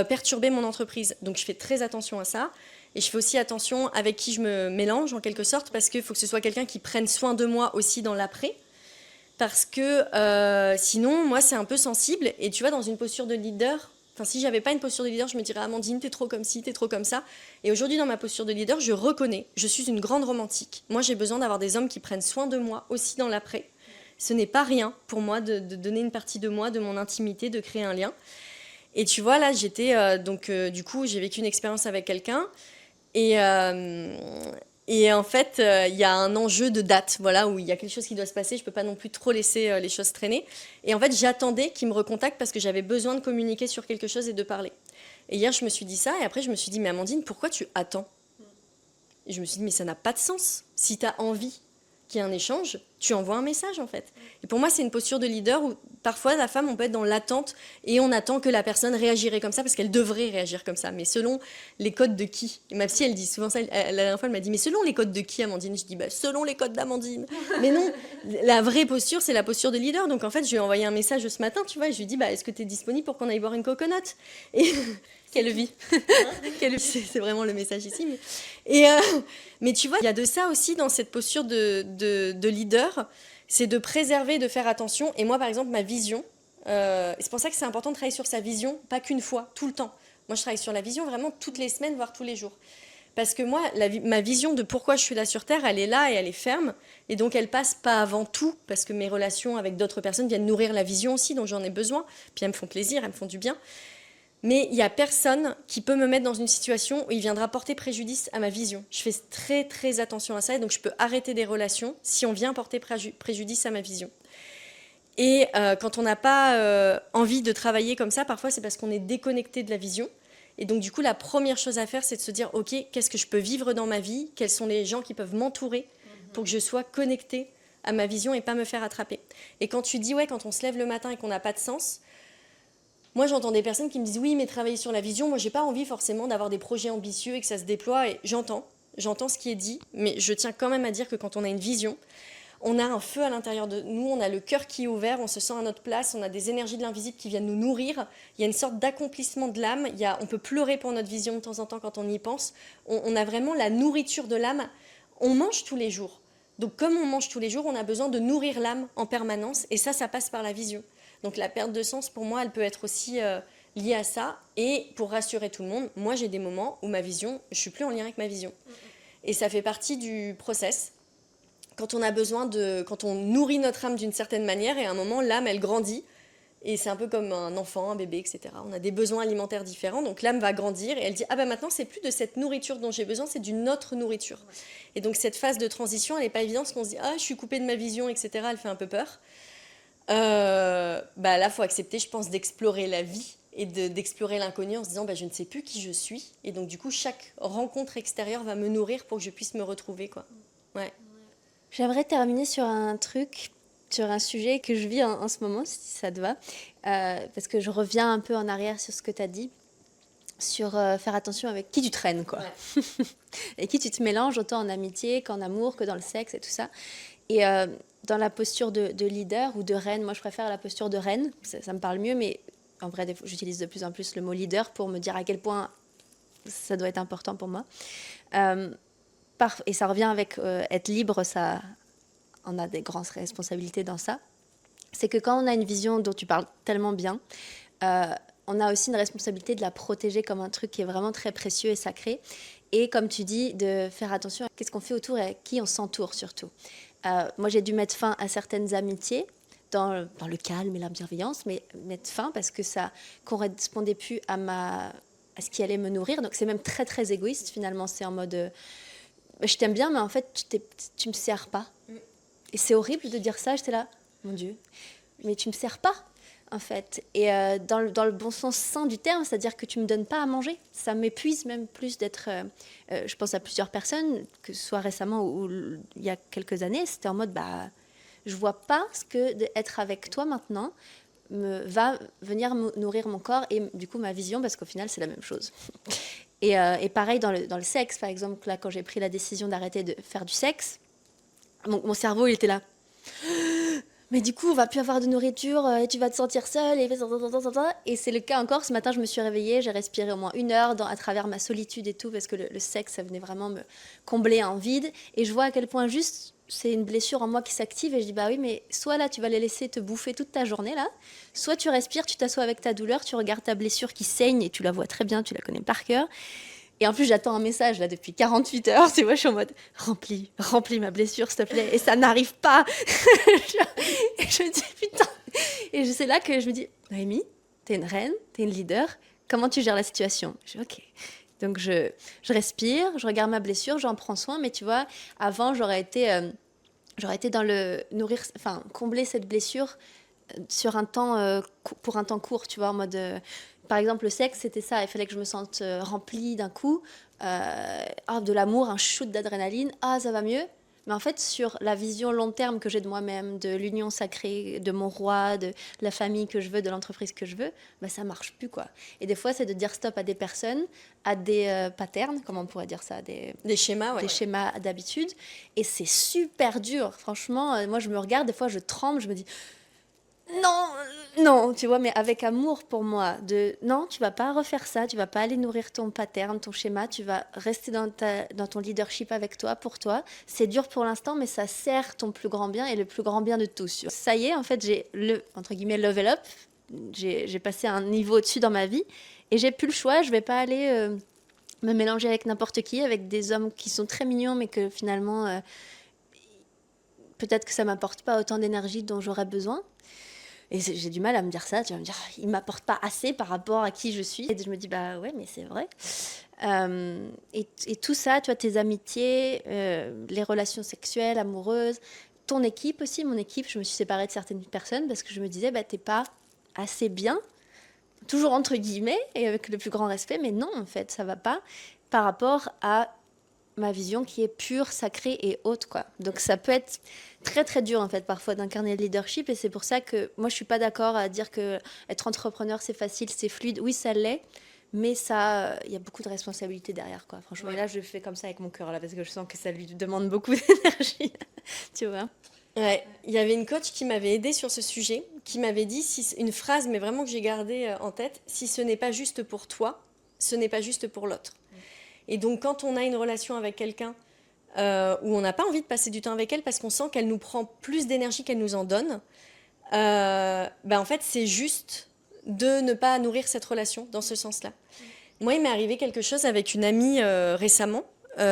perturber mon entreprise. Donc je fais très attention à ça. Et je fais aussi attention avec qui je me mélange, en quelque sorte, parce qu'il faut que ce soit quelqu'un qui prenne soin de moi aussi dans l'après. Parce que sinon, moi, c'est un peu sensible. Et tu vois, dans une posture de leader, si j'avais pas une posture de leader, je me dirais, Amandine, t'es trop comme ci, t'es trop comme ça. Et aujourd'hui, dans ma posture de leader, je reconnais, je suis une grande romantique. Moi, j'ai besoin d'avoir des hommes qui prennent soin de moi aussi dans l'après. Ce n'est pas rien pour moi de donner une partie de moi, de mon intimité, de créer un lien. Et tu vois, là, du coup, j'ai vécu une expérience avec quelqu'un. Et en fait, il y a un enjeu de date, voilà, où il y a quelque chose qui doit se passer. Je ne peux pas non plus trop laisser les choses traîner. Et en fait, j'attendais qu'il me recontacte parce que j'avais besoin de communiquer sur quelque chose et de parler. Et hier, je me suis dit ça. Et après, je me suis dit, mais Amandine, pourquoi tu attends? Et je me suis dit, mais ça n'a pas de sens. Si tu as envie qu'il y ait un échange, tu envoies un message, en fait. Et pour moi, c'est une posture de leader où parfois, la femme, on peut être dans l'attente et on attend que la personne réagirait comme ça parce qu'elle devrait réagir comme ça. Mais selon les codes de qui? Et ma psy, elle dit souvent ça. La dernière fois, elle m'a dit, mais selon les codes de qui, Amandine? Je dis, bah, selon les codes d'Amandine. Mais non, la vraie posture, c'est la posture de leader. Donc, en fait, je lui ai envoyé un message ce matin, tu vois, et je lui ai dit, bah, est-ce que tu es disponible pour qu'on aille boire une coconut? Et quelle vie. C'est vraiment le message ici. Mais tu vois, il y a de ça aussi dans cette posture de leader, c'est de préserver, de faire attention. Et moi, par exemple, ma vision, c'est pour ça que c'est important de travailler sur sa vision, pas qu'une fois, tout le temps. Moi, je travaille sur la vision vraiment toutes les semaines, voire tous les jours. Parce que moi, ma vision de pourquoi je suis là sur Terre, elle est là et elle est ferme. Et donc, elle passe pas avant tout, parce que mes relations avec d'autres personnes viennent nourrir la vision aussi, dont j'en ai besoin. Puis elles me font plaisir, elles me font du bien. Mais il n'y a personne qui peut me mettre dans une situation où il viendra porter préjudice à ma vision. Je fais très très attention à ça et donc je peux arrêter des relations si on vient porter préjudice à ma vision. Et quand on n'a pas envie de travailler comme ça, parfois c'est parce qu'on est déconnecté de la vision. Et donc du coup, la première chose à faire, c'est de se dire, ok, qu'est-ce que je peux vivre dans ma vie? Quels sont les gens qui peuvent m'entourer pour que je sois connectée à ma vision et pas me faire attraper? Et quand tu dis, ouais, quand on se lève le matin et qu'on n'a pas de sens, moi, j'entends des personnes qui me disent « Oui, mais travailler sur la vision, moi, j'ai pas envie forcément d'avoir des projets ambitieux et que ça se déploie. » Et j'entends ce qui est dit, mais je tiens quand même à dire que quand on a une vision, on a un feu à l'intérieur de nous, on a le cœur qui est ouvert, on se sent à notre place, on a des énergies de l'invisible qui viennent nous nourrir. Il y a une sorte d'accomplissement de l'âme. On peut pleurer pour notre vision de temps en temps quand on y pense. On a vraiment la nourriture de l'âme. On mange tous les jours. Donc, comme on mange tous les jours, on a besoin de nourrir l'âme en permanence. Et ça passe par la vision. Donc la perte de sens, pour moi, elle peut être aussi liée à ça. Et pour rassurer tout le monde, moi, j'ai des moments où ma vision, je ne suis plus en lien avec ma vision. Et ça fait partie du process. Quand on nourrit notre âme d'une certaine manière, et à un moment, l'âme, elle grandit. Et c'est un peu comme un enfant, un bébé, etc. On a des besoins alimentaires différents. Donc l'âme va grandir et elle dit ah ben maintenant c'est plus de cette nourriture dont j'ai besoin, c'est d'une autre nourriture. Et donc cette phase de transition, elle n'est pas évidente parce qu'on se dit ah je suis coupée de ma vision, etc. Elle fait un peu peur. Bah là faut accepter, je pense, d'explorer la vie et d'explorer l'inconnu en se disant bah je ne sais plus qui je suis. Et donc du coup chaque rencontre extérieure va me nourrir pour que je puisse me retrouver quoi. Ouais. J'aimerais terminer sur un truc, sur un sujet que je vis en ce moment, si ça te va, parce que je reviens un peu en arrière sur ce que tu as dit, sur faire attention avec qui tu traînes, quoi. Ouais. Et qui tu te mélanges, autant en amitié qu'en amour, que dans le sexe et tout ça. Et dans la posture de leader ou de reine, moi je préfère la posture de reine, ça me parle mieux, mais en vrai, j'utilise de plus en plus le mot leader pour me dire à quel point ça doit être important pour moi. Et ça revient avec être libre, ça, on a des grandes responsabilités dans ça. C'est que quand on a une vision dont tu parles tellement bien, on a aussi une responsabilité de la protéger comme un truc qui est vraiment très précieux et sacré. Et comme tu dis, de faire attention à qu'est-ce qu'on fait autour et à qui on s'entoure surtout. Moi, j'ai dû mettre fin à certaines amitiés dans le calme et la bienveillance, mais mettre fin parce que ça correspondait plus à ce qui allait me nourrir. Donc c'est même très très égoïste finalement. C'est en mode je t'aime bien, mais en fait tu me sers pas. Et c'est horrible de dire ça. J'étais là, mon Dieu, mais tu me sers pas en fait. Et dans le bon sens sain du terme, c'est-à-dire que tu me donnes pas à manger. Ça m'épuise même plus d'être. Je pense à plusieurs personnes, que ce soit récemment ou il y a quelques années, c'était en mode bah je vois pas ce que d'être avec toi maintenant va venir nourrir mon corps et du coup ma vision, parce qu'au final c'est la même chose. Et pareil dans le sexe, par exemple, là quand j'ai pris la décision d'arrêter de faire du sexe, mon cerveau il était là. Mais du coup, on va plus avoir de nourriture et tu vas te sentir seule. Et c'est le cas encore. Ce matin, je me suis réveillée, j'ai respiré au moins 1 heure à travers ma solitude et tout, parce que le sexe, ça venait vraiment me combler un vide. Et je vois à quel point juste, c'est une blessure en moi qui s'active. Et je dis, bah oui, mais soit là, tu vas les laisser te bouffer toute ta journée, là. Soit tu respires, tu t'assois avec ta douleur, tu regardes ta blessure qui saigne et tu la vois très bien, tu la connais par cœur. Et en plus, j'attends un message là depuis 48 heures. Tu vois, je suis en mode remplis ma blessure, s'il te plaît. Et ça n'arrive pas. Et je me dis putain. Et c'est là que je me dis Noémie, t'es une reine, t'es une leader. Comment tu gères la situation? Je dis ok. Donc je respire, je regarde ma blessure, j'en prends soin. Mais tu vois, avant, j'aurais été dans le nourrir, enfin combler cette blessure sur un temps, pour un temps court, tu vois, en mode par exemple, le sexe, c'était ça. Il fallait que je me sente remplie d'un coup. De l'amour, un shoot d'adrénaline. Ah, ça va mieux. Mais en fait, sur la vision long terme que j'ai de moi-même, de l'union sacrée, de mon roi, de la famille que je veux, de l'entreprise que je veux, bah, ça marche plus, quoi. Et des fois, c'est de dire stop à des personnes, à des patterns, comment on pourrait dire ça, des schémas, ouais. Des schémas d'habitude. Et c'est super dur. Franchement, moi, je me regarde, des fois, je tremble, je me dis non, tu vois, mais avec amour pour moi, non, tu vas pas refaire ça, tu vas pas aller nourrir ton pattern, ton schéma, tu vas rester dans ton leadership avec toi, pour toi. C'est dur pour l'instant, mais ça sert ton plus grand bien et le plus grand bien de tous. Ça y est, en fait, j'ai entre guillemets, level up, j'ai passé un niveau au-dessus dans ma vie et j'ai plus le choix, je vais pas aller me mélanger avec n'importe qui, avec des hommes qui sont très mignons, mais que finalement, peut-être que ça m'apporte pas autant d'énergie dont j'aurais besoin. Et j'ai du mal à me dire ça. Tu vas me dire, il ne m'apporte pas assez par rapport à qui je suis. Et je me dis, bah ouais, mais c'est vrai. Et tout ça, tu vois, tes amitiés, les relations sexuelles, amoureuses, ton équipe aussi. Mon équipe, je me suis séparée de certaines personnes parce que je me disais, bah t'es pas assez bien. Toujours entre guillemets, et avec le plus grand respect, mais non, en fait, ça va pas par rapport à ma vision qui est pure, sacrée et haute, quoi. Donc ça peut être très très dur en fait parfois d'incarner le leadership et c'est pour ça que moi je suis pas d'accord à dire que être entrepreneur c'est facile, c'est fluide. Oui, ça l'est, mais ça il y a beaucoup de responsabilités derrière, quoi. Franchement, ouais. Et là je fais comme ça avec mon cœur là parce que je sens que ça lui demande beaucoup d'énergie. Tu vois. Ouais, il y avait une coach qui m'avait aidée sur ce sujet, qui m'avait dit une phrase mais vraiment que j'ai gardée en tête, si ce n'est pas juste pour toi, ce n'est pas juste pour l'autre. Et donc, quand on a une relation avec quelqu'un où on n'a pas envie de passer du temps avec elle parce qu'on sent qu'elle nous prend plus d'énergie qu'elle nous en donne, en fait, c'est juste de ne pas nourrir cette relation dans ce sens-là. Moi, il m'est arrivé quelque chose avec une amie récemment. En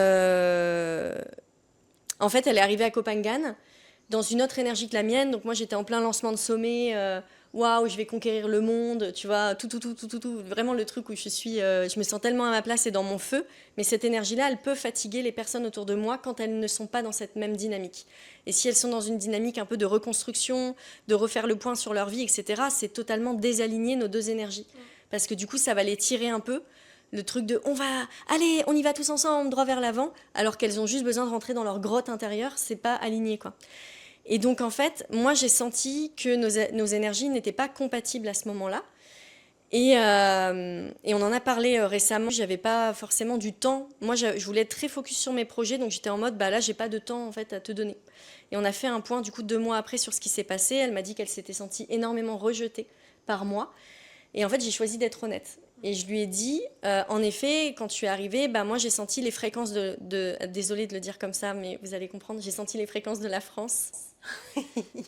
fait, elle est arrivée à Copenhague dans une autre énergie que la mienne. Donc, moi, j'étais en plein lancement de sommet waouh, je vais conquérir le monde, tu vois, tout, vraiment le truc où je me sens tellement à ma place et dans mon feu. Mais cette énergie-là, elle peut fatiguer les personnes autour de moi quand elles ne sont pas dans cette même dynamique. Et si elles sont dans une dynamique un peu de reconstruction, de refaire le point sur leur vie, etc., c'est totalement désaligner nos deux énergies. Parce que du coup, ça va les tirer un peu. Le truc de allez, on y va tous ensemble, droit vers l'avant, alors qu'elles ont juste besoin de rentrer dans leur grotte intérieure, c'est pas aligné, quoi. Et donc, en fait, moi, j'ai senti que nos énergies n'étaient pas compatibles à ce moment-là. Et on en a parlé récemment. J'avais pas forcément du temps. Moi, je voulais être très focus sur mes projets, donc j'étais en mode, bah là, j'ai pas de temps en fait à te donner. Et on a fait un point du coup 2 mois après sur ce qui s'est passé. Elle m'a dit qu'elle s'était sentie énormément rejetée par moi. Et en fait, j'ai choisi d'être honnête. Et je lui ai dit, en effet, quand tu es arrivée, bah moi j'ai senti les fréquences désolée de le dire comme ça, mais vous allez comprendre, j'ai senti les fréquences de la France.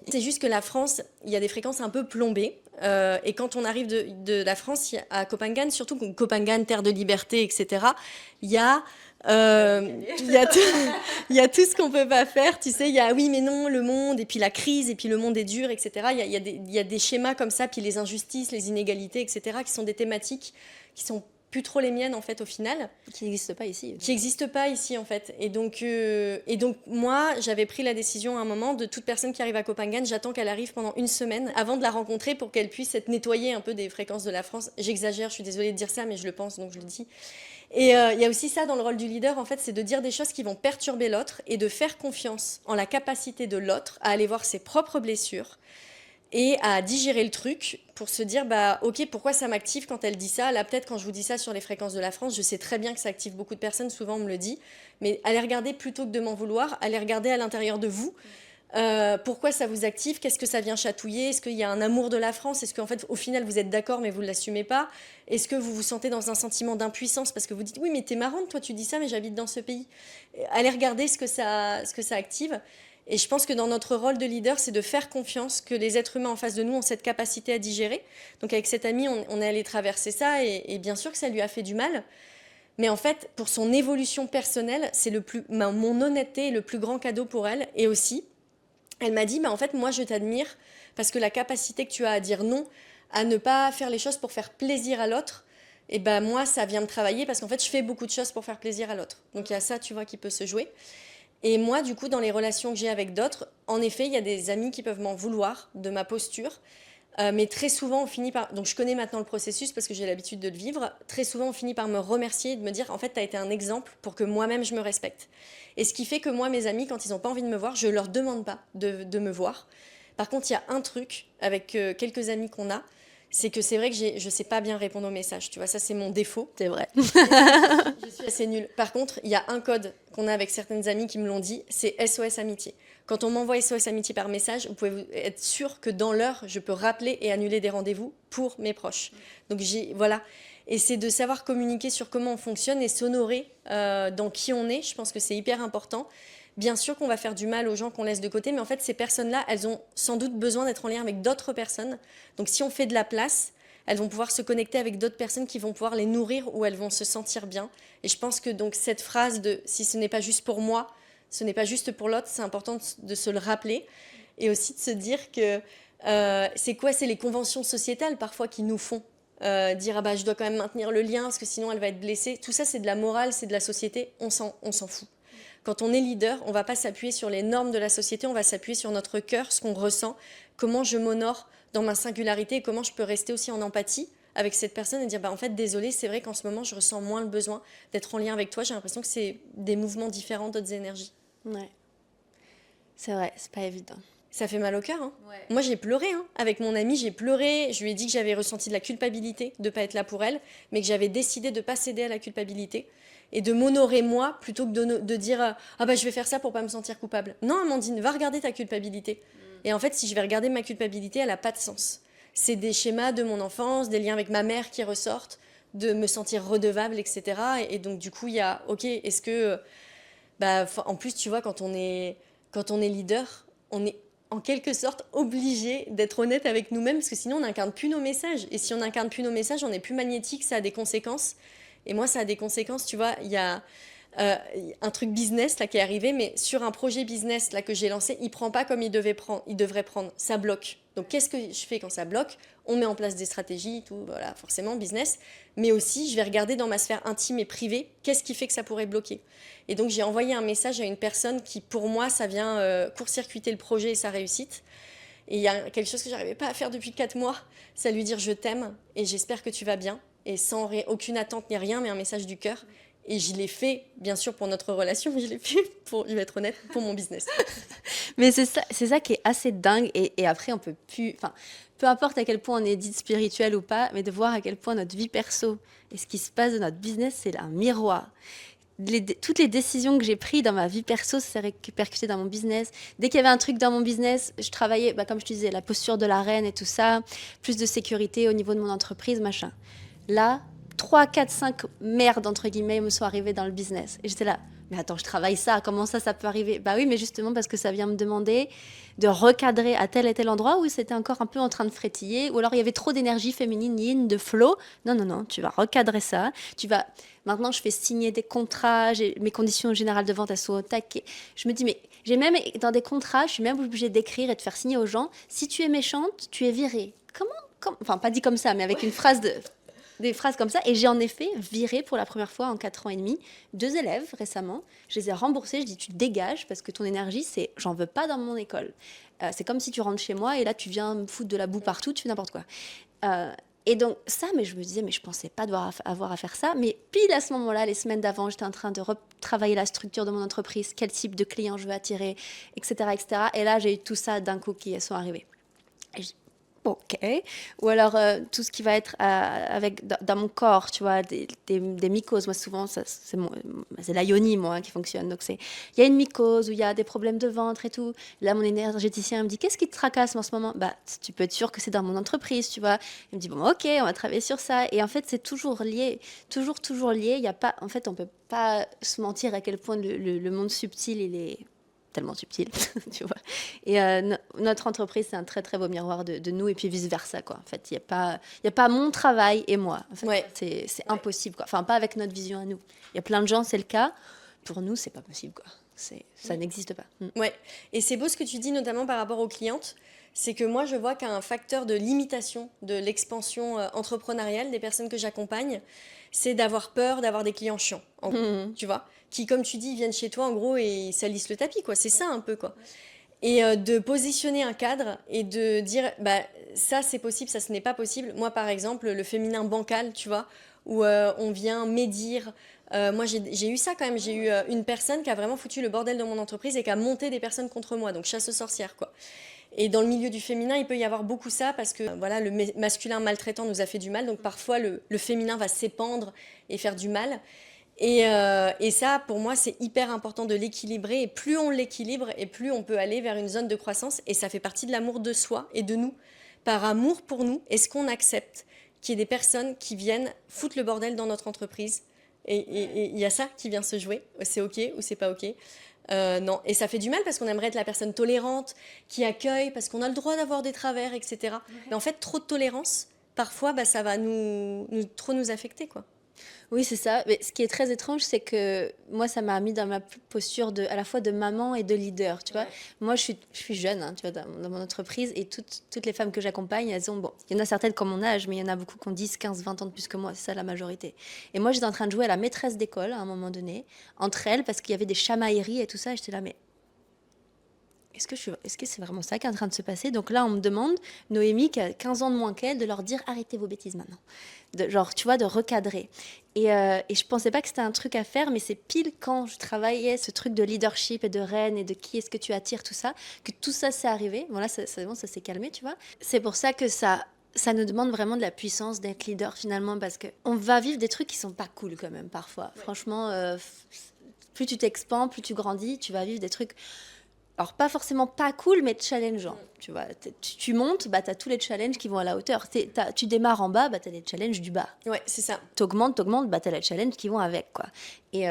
C'est juste que la France, il y a des fréquences un peu plombées. Et quand on arrive de la France à Copenhague, surtout Copenhague, terre de liberté, etc., il y a il y a tout ce qu'on peut pas faire, tu sais, il y a oui mais non, le monde, et puis la crise, et puis le monde est dur, etc. Il y a des schémas comme ça, puis les injustices, les inégalités, etc., qui sont des thématiques qui sont plus trop les miennes en fait au final. Qui n'existe pas ici. Qui n'existe pas ici en fait. Et donc moi j'avais pris la décision à un moment de toute personne qui arrive à Copenhague, j'attends qu'elle arrive pendant 1 semaine avant de la rencontrer pour qu'elle puisse être nettoyée un peu des fréquences de la France. J'exagère, je suis désolée de dire ça, mais je le pense donc je le dis. Et il y a aussi ça dans le rôle du leader, en fait, c'est de dire des choses qui vont perturber l'autre et de faire confiance en la capacité de l'autre à aller voir ses propres blessures et à digérer le truc pour se dire, bah ok, pourquoi ça m'active quand elle dit ça? Là, peut-être quand je vous dis ça sur les fréquences de la France, je sais très bien que ça active beaucoup de personnes, souvent on me le dit, mais allez regarder plutôt que de m'en vouloir, allez regarder à l'intérieur de vous. Pourquoi ça vous active? Qu'est-ce que ça vient chatouiller? Est-ce qu'il y a un amour de la France? Est-ce qu'en fait, au final, vous êtes d'accord, mais vous ne l'assumez pas? Est-ce que vous vous sentez dans un sentiment d'impuissance parce que vous dites, oui, mais t'es marrante, toi tu dis ça, mais j'habite dans ce pays. Allez regarder ce que ça active. Et je pense que dans notre rôle de leader, c'est de faire confiance que les êtres humains en face de nous ont cette capacité à digérer. Donc avec cette amie, on est allé traverser ça, et bien sûr que ça lui a fait du mal. Mais en fait, pour son évolution personnelle, c'est mon honnêteté est le plus grand cadeau pour elle. Et aussi, elle m'a dit, en fait, moi, je t'admire parce que la capacité que tu as à dire non, à ne pas faire les choses pour faire plaisir à l'autre, et ben moi, ça vient me travailler parce qu'en fait, je fais beaucoup de choses pour faire plaisir à l'autre. Donc, il y a ça, tu vois, qui peut se jouer. Et moi, du coup, dans les relations que j'ai avec d'autres, en effet, il y a des amis qui peuvent m'en vouloir de ma posture. Mais très souvent, on finit par... Donc, je connais maintenant le processus parce que j'ai l'habitude de le vivre. Très souvent, on finit par me remercier et de me dire, en fait, tu as été un exemple pour que moi-même, je me respecte. Et ce qui fait que moi, mes amis, quand ils n'ont pas envie de me voir, je ne leur demande pas de me voir. Par contre, il y a un truc avec quelques amis qu'on a, c'est que c'est vrai que je ne sais pas bien répondre aux messages. Tu vois, ça, c'est mon défaut. C'est vrai. Je suis assez nulle. Par contre, il y a un code qu'on a avec certaines amies qui me l'ont dit, c'est SOS Amitié. Quand on m'envoie SOS Amitié par message, vous pouvez être sûr que dans l'heure, je peux rappeler et annuler des rendez-vous pour mes proches. Donc, voilà. Et c'est de savoir communiquer sur comment on fonctionne et s'honorer dans qui on est. Je pense que c'est hyper important. Bien sûr qu'on va faire du mal aux gens qu'on laisse de côté, mais en fait, ces personnes-là, elles ont sans doute besoin d'être en lien avec d'autres personnes. Donc, si on fait de la place, elles vont pouvoir se connecter avec d'autres personnes qui vont pouvoir les nourrir ou elles vont se sentir bien. Et je pense que donc cette phrase de « si ce n'est pas juste pour moi, ce n'est pas juste pour l'autre », c'est important de se le rappeler. Et aussi de se dire que c'est les conventions sociétales parfois qui nous font dire « ah bah je dois quand même maintenir le lien parce que sinon elle va être blessée ». Tout ça, c'est de la morale, c'est de la société, on s'en fout. Quand on est leader, on ne va pas s'appuyer sur les normes de la société, on va s'appuyer sur notre cœur, ce qu'on ressent, comment je m'honore dans ma singularité et comment je peux rester aussi en empathie avec cette personne et dire en fait désolé, c'est vrai qu'en ce moment je ressens moins le besoin d'être en lien avec toi, j'ai l'impression que c'est des mouvements différents, d'autres énergies. Ouais, c'est vrai, c'est pas évident. Ça fait mal au cœur, hein. Ouais. Moi j'ai pleuré, hein. Avec mon amie j'ai pleuré, je lui ai dit que j'avais ressenti de la culpabilité de ne pas être là pour elle, mais que j'avais décidé de ne pas céder à la culpabilité et de m'honorer moi plutôt que de dire ah bah je vais faire ça pour pas me sentir coupable. Non Amandine, va regarder ta culpabilité. Et en fait, si je vais regarder ma culpabilité, elle n'a pas de sens. C'est des schémas de mon enfance, des liens avec ma mère qui ressortent, de me sentir redevable, etc. Et donc, du coup, il y a, ok, est-ce que... en plus, tu vois, quand on est leader, on est en quelque sorte obligé d'être honnête avec nous-mêmes, parce que sinon, on n'incarne plus nos messages. Et si on n'incarne plus nos messages, on n'est plus magnétique, ça a des conséquences. Et moi, ça a des conséquences, tu vois, il y a... un truc business là qui est arrivé, mais sur un projet business là que j'ai lancé, il prend pas comme il devrait prendre, ça bloque. Donc qu'est-ce que je fais quand ça bloque? On met en place des stratégies, tout, voilà, forcément business, mais aussi je vais regarder dans ma sphère intime et privée, qu'est-ce qui fait que ça pourrait bloquer. Et donc j'ai envoyé un message à une personne qui pour moi ça vient court-circuiter le projet et sa réussite. Et il y a quelque chose que j'arrivais pas à faire depuis 4 mois, c'est à lui dire je t'aime et j'espère que tu vas bien, et sans aucune attente ni rien, mais un message du cœur. Et je l'ai fait, bien sûr, pour notre relation, mais je l'ai fait, je vais être honnête, pour mon business. Mais c'est ça qui est assez dingue. Et après, on peut plus. Enfin, peu importe à quel point on est dit spirituel ou pas, mais de voir à quel point notre vie perso et ce qui se passe dans notre business, c'est un miroir. Toutes les décisions que j'ai prises dans ma vie perso, ça s'est répercuté dans mon business. Dès qu'il y avait un truc dans mon business, je travaillais, comme je te disais, la posture de la reine et tout ça, plus de sécurité au niveau de mon entreprise, machin. Là, 3, 4, 5 merdes, entre guillemets, me sont arrivées dans le business. Et j'étais là, mais attends, je travaille ça, comment ça peut arriver? Bah oui, mais justement parce que ça vient me demander de recadrer à tel et tel endroit où c'était encore un peu en train de frétiller, ou alors il y avait trop d'énergie féminine, yin, de flow. Non, non, non, tu vas recadrer ça. Maintenant, je fais signer des contrats, mes conditions générales de vente, elles sont au taquet. Je me dis, mais j'ai même, dans des contrats, je suis même obligée d'écrire et de faire signer aux gens, si tu es méchante, tu es virée. Enfin, pas dit comme ça, mais avec une phrase des phrases comme ça. Et j'ai en effet viré pour la première fois en 4 ans et demi 2 élèves récemment. Je les ai remboursés. Je dis, tu dégages parce que ton énergie, c'est j'en veux pas dans mon école. C'est comme si tu rentres chez moi et là, tu viens me foutre de la boue partout, tu fais n'importe quoi. Et donc ça, mais je me disais, mais je pensais pas devoir avoir à faire ça. Mais pile à ce moment-là, les semaines d'avant, j'étais en train de retravailler la structure de mon entreprise, quel type de clients je veux attirer, etc., etc. Et là, j'ai eu tout ça d'un coup qui sont arrivés. Et ok. Ou alors tout ce qui va être dans mon corps, tu vois, des mycoses. Moi, souvent, c'est la yoni, moi, qui fonctionne. Donc, il y a une mycose où il y a des problèmes de ventre et tout. Là, mon énergéticien me dit, qu'est-ce qui te tracasse en ce moment? Bah, tu peux être sûr que c'est dans mon entreprise, tu vois. Il me dit, bon, ok, on va travailler sur ça. Et en fait, c'est toujours lié, toujours lié. Il y a pas, en fait, on peut pas se mentir à quel point le monde subtil, il est tellement subtil, tu vois. Et notre entreprise, c'est un très, très beau miroir de nous, et puis vice-versa, quoi. En fait, il y a pas mon travail et moi. En fait, Ouais. c'est impossible, quoi. Enfin, pas avec notre vision à nous. Il y a plein de gens, c'est le cas. Pour nous, c'est pas possible, quoi. Ça n'existe pas. Ouais. Et c'est beau ce que tu dis, notamment par rapport aux clientes. C'est que moi, je vois qu'un facteur de limitation de l'expansion entrepreneuriale des personnes que j'accompagne, c'est d'avoir peur d'avoir des clients chiants, en gros, tu vois, qui, comme tu dis, viennent chez toi, en gros, et salissent le tapis, quoi. C'est ça, un peu, quoi. Et de positionner un cadre et de dire, bah, ça, c'est possible, ça, ce n'est pas possible. Moi, par exemple, le féminin bancal, tu vois, où on vient médire. Moi, j'ai eu ça quand même. J'ai eu une personne qui a vraiment foutu le bordel dans mon entreprise et qui a monté des personnes contre moi, donc chasse aux sorcières, quoi. Et dans le milieu du féminin, il peut y avoir beaucoup ça parce que voilà, le masculin maltraitant nous a fait du mal, donc parfois le féminin va s'épandre et faire du mal. Et ça, pour moi, c'est hyper important de l'équilibrer. Et plus on l'équilibre, et plus on peut aller vers une zone de croissance. Et ça fait partie de l'amour de soi et de nous. Par amour pour nous, est-ce qu'on accepte qu'il y ait des personnes qui viennent foutre le bordel dans notre entreprise? Et il y a ça qui vient se jouer. C'est OK ou c'est pas OK? Non. Et ça fait du mal parce qu'on aimerait être la personne tolérante, qui accueille, parce qu'on a le droit d'avoir des travers, etc. Mais en fait, trop de tolérance, parfois, bah, ça va trop nous affecter, quoi. Oui, c'est ça. Mais ce qui est très étrange, c'est que moi, ça m'a mis dans ma posture à la fois de maman et de leader, tu vois. Ouais. Moi, je suis jeune, hein, tu vois, dans mon entreprise, et toutes les femmes que j'accompagne, elles ont, bon, il y en a certaines comme mon âge, mais il y en a beaucoup qui ont 10, 15, 20 ans de plus que moi, c'est ça la majorité. Et moi, j'étais en train de jouer à la maîtresse d'école à un moment donné, entre elles, parce qu'il y avait des chamailleries et tout ça, et j'étais là, mais est-ce que c'est vraiment ça qui est en train de se passer? Donc là, on me demande, Noémie, qui a 15 ans de moins qu'elle, de leur dire arrêtez vos bêtises maintenant. Genre, tu vois, de recadrer. Et je pensais pas que c'était un truc à faire, mais c'est pile quand je travaillais ce truc de leadership et de reine et de qui est-ce que tu attires, tout ça, que tout ça s'est arrivé. Bon, là, ça s'est calmé, tu vois. C'est pour ça que ça nous demande vraiment de la puissance d'être leader finalement, parce qu'on va vivre des trucs qui sont pas cool quand même parfois. Ouais. Franchement, plus tu t'expands, plus tu grandis, tu vas vivre des trucs... Alors, pas forcément pas cool, mais challengeant. Tu vois, tu montes, bah, tu as tous les challenges qui vont à la hauteur. Tu démarres en bas, bah, tu as les challenges du bas. Ouais, c'est ça. T'augmentes, bah, tu as les challenges qui vont avec, quoi. Et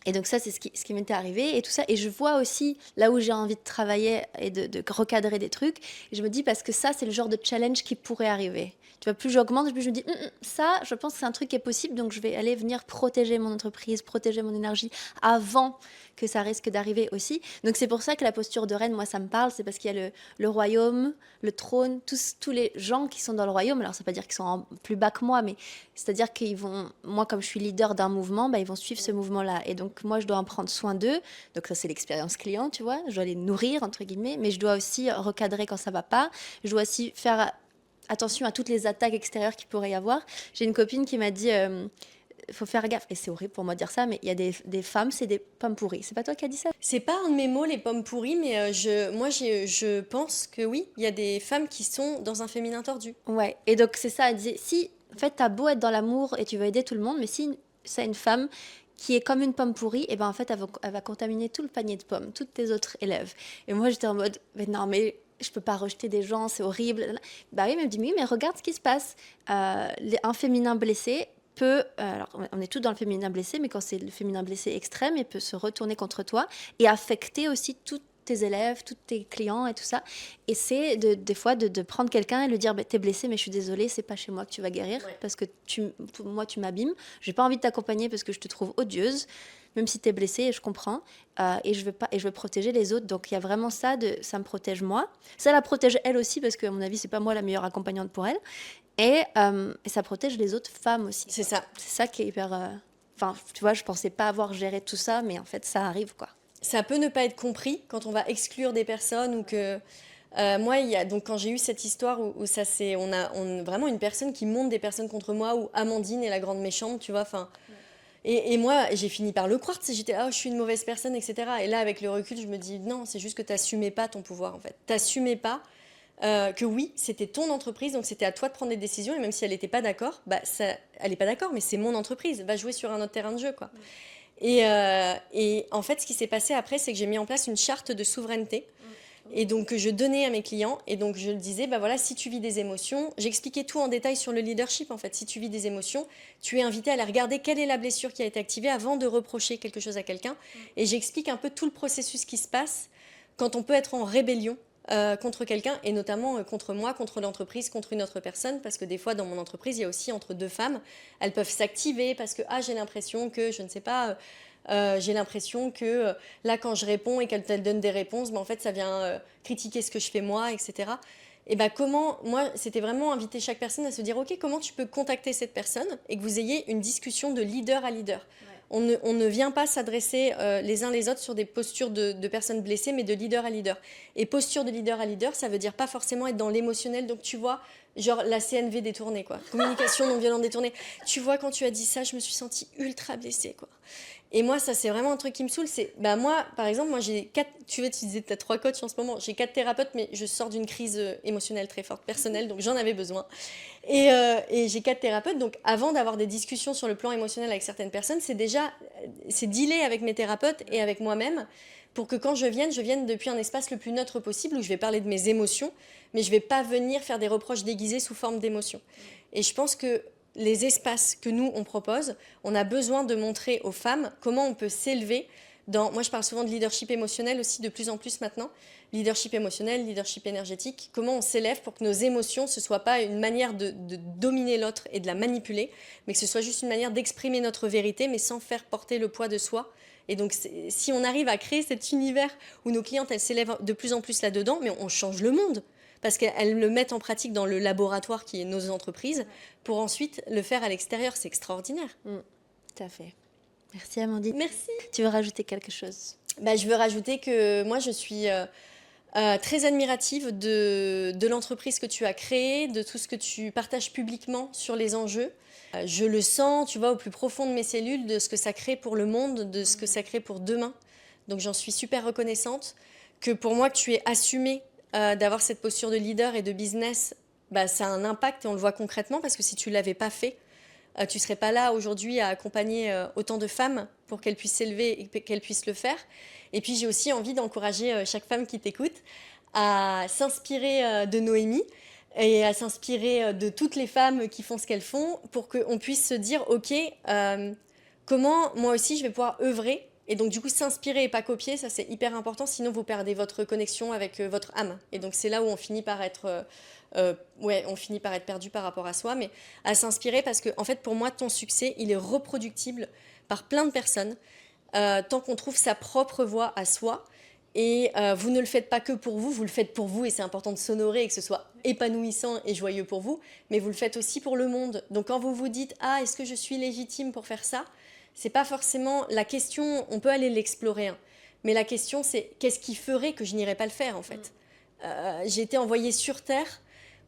Et donc ça, c'est ce qui m'était arrivé et tout ça. Et je vois aussi là où j'ai envie de travailler et de recadrer des trucs. Et je me dis, parce que ça, c'est le genre de challenge qui pourrait arriver. Tu vois, plus j'augmente, plus je me dis, ça, je pense que c'est un truc qui est possible. Donc je vais aller venir protéger mon entreprise, protéger mon énergie avant que ça risque d'arriver aussi. Donc c'est pour ça que la posture de reine, moi, ça me parle. C'est parce qu'il y a le royaume, le trône, tous les gens qui sont dans le royaume. Alors ça ne veut pas dire qu'ils sont plus bas que moi, mais c'est-à-dire qu'ils vont, moi, comme je suis leader d'un mouvement, bah, ils vont suivre ce mouvement-là. Et donc, moi, je dois en prendre soin d'eux. Donc, ça, c'est l'expérience client, tu vois. Je dois les nourrir, entre guillemets. Mais je dois aussi recadrer quand ça va pas. Je dois aussi faire attention à toutes les attaques extérieures qu'il pourrait y avoir. J'ai une copine qui m'a dit, faut faire gaffe. Et c'est horrible pour moi de dire ça, mais il y a des femmes, c'est des pommes pourries. C'est pas toi qui as dit ça? C'est pas un de mes mots, les pommes pourries, mais je pense que oui, il y a des femmes qui sont dans un féminin tordu. Ouais. Et donc, c'est ça. Elle disait, si, en fait, t'as beau être dans l'amour et tu veux aider tout le monde, mais si c'est une femme qui est comme une pomme pourrie, et ben en fait, elle va contaminer tout le panier de pommes, toutes tes autres élèves. Et moi, j'étais en mode, mais non, mais je peux pas rejeter des gens, c'est horrible. Bah oui, mais elle me dit, oui, mais regarde ce qui se passe. Un féminin blessé peut, alors on est tous dans le féminin blessé, mais quand c'est le féminin blessé extrême, il peut se retourner contre toi et affecter aussi toutes tes élèves, tous tes clients et tout ça. Et c'est des fois de prendre quelqu'un et lui dire, bah, t'es blessé, mais je suis désolée, c'est pas chez moi que tu vas guérir, parce que moi, tu m'abîmes. J'ai pas envie de t'accompagner parce que je te trouve odieuse, même si t'es blessée, et je comprends. Et je veux protéger les autres. Donc il y a vraiment ça, ça me protège moi. Ça la protège elle aussi, parce que à mon avis, c'est pas moi la meilleure accompagnante pour elle. Et ça protège les autres femmes aussi. C'est ça. C'est ça qui est hyper... Enfin, tu vois, je pensais pas avoir géré tout ça, mais en fait, ça arrive, quoi. Ça peut ne pas être compris quand on va exclure des personnes ou que... moi, donc, quand j'ai eu cette histoire où ça c'est, on a vraiment une personne qui monte des personnes contre moi, où Amandine est la grande méchante, tu vois, enfin... Et moi, j'ai fini par le croire, tu sais, j'étais, je suis une mauvaise personne, etc. Et là, avec le recul, je me dis, non, c'est juste que t'assumais pas ton pouvoir, en fait. T'assumais pas que oui, c'était ton entreprise, donc c'était à toi de prendre des décisions, et même si elle n'était pas d'accord, bah, elle n'est pas d'accord, mais c'est mon entreprise, va jouer sur un autre terrain de jeu, quoi. Et en fait, ce qui s'est passé après, c'est que j'ai mis en place une charte de souveraineté. Et donc, je donnais à mes clients, et donc je disais, bah voilà, si tu vis des émotions, j'expliquais tout en détail sur le leadership, en fait. Si tu vis des émotions, tu es invité à aller regarder quelle est la blessure qui a été activée avant de reprocher quelque chose à quelqu'un. Et j'explique un peu tout le processus qui se passe quand on peut être en rébellion contre quelqu'un, et notamment contre moi, contre l'entreprise, contre une autre personne, parce que des fois, dans mon entreprise, il y a aussi entre deux femmes, elles peuvent s'activer parce que, j'ai l'impression que, je ne sais pas... j'ai l'impression que là, quand je réponds et qu'elle donne des réponses, en fait, ça vient critiquer ce que je fais moi, etc. Et moi, c'était vraiment inviter chaque personne à se dire, ok, comment tu peux contacter cette personne et que vous ayez une discussion de leader à leader. On ne vient pas s'adresser les uns les autres sur des postures de personnes blessées, mais de leader à leader. Et posture de leader à leader, ça veut dire pas forcément être dans l'émotionnel. Donc tu vois, genre la CNV détournée, quoi. Communication non violente détournée. Tu vois, quand tu as dit ça, je me suis sentie ultra blessée, quoi. Et moi, ça, c'est vraiment un truc qui me saoule. C'est, moi, par exemple, j'ai 4... Tu disais, tu as 3 coachs en ce moment. J'ai 4 thérapeutes, mais je sors d'une crise émotionnelle très forte, personnelle, donc j'en avais besoin. Et j'ai 4 thérapeutes, donc avant d'avoir des discussions sur le plan émotionnel avec certaines personnes, c'est dealer avec mes thérapeutes et avec moi-même pour que quand je vienne depuis un espace le plus neutre possible où je vais parler de mes émotions, mais je ne vais pas venir faire des reproches déguisés sous forme d'émotions. Et je pense que les espaces que nous, on propose, on a besoin de montrer aux femmes comment on peut s'élever moi, je parle souvent de leadership émotionnel aussi de plus en plus maintenant. Leadership émotionnel, leadership énergétique. Comment on s'élève pour que nos émotions, ce ne soit pas une manière de dominer l'autre et de la manipuler, mais que ce soit juste une manière d'exprimer notre vérité, mais sans faire porter le poids de soi. Et donc, si on arrive à créer cet univers où nos clientes, elles s'élèvent de plus en plus là-dedans, mais on change le monde. Parce qu'elles le mettent en pratique dans le laboratoire qui est nos entreprises, pour ensuite le faire à l'extérieur. C'est extraordinaire. Tout à fait. Merci Amandine. Merci. Tu veux rajouter quelque chose? Je veux rajouter que moi, je suis très admirative de l'entreprise que tu as créée, de tout ce que tu partages publiquement sur les enjeux. Je le sens, tu vois, au plus profond de mes cellules, de ce que ça crée pour le monde, de ce que ça crée pour demain. Donc j'en suis super reconnaissante. Que pour moi, que tu aies assumé d'avoir cette posture de leader et de business, ça a un impact et on le voit concrètement parce que si tu ne l'avais pas fait, tu ne serais pas là aujourd'hui à accompagner autant de femmes pour qu'elles puissent s'élever et qu'elles puissent le faire. Et puis j'ai aussi envie d'encourager chaque femme qui t'écoute à s'inspirer de Noémie et à s'inspirer de toutes les femmes qui font ce qu'elles font pour qu'on puisse se dire, ok, comment moi aussi je vais pouvoir œuvrer Et donc, du coup, s'inspirer et pas copier, ça c'est hyper important, sinon vous perdez votre connexion avec votre âme. Et donc, c'est là où on finit par être, on finit par être perdu par rapport à soi, mais à s'inspirer parce que, en fait, pour moi, ton succès, il est reproductible par plein de personnes tant qu'on trouve sa propre voie à soi. Et vous ne le faites pas que pour vous le faites pour vous et c'est important de s'honorer et que ce soit épanouissant et joyeux pour vous, mais vous le faites aussi pour le monde. Donc quand vous vous dites « Ah, est-ce que je suis légitime pour faire ça ?» C'est pas forcément la question, on peut aller l'explorer, hein, mais la question c'est qu'est-ce qui ferait que je n'irais pas le faire en fait. J'ai été envoyée sur Terre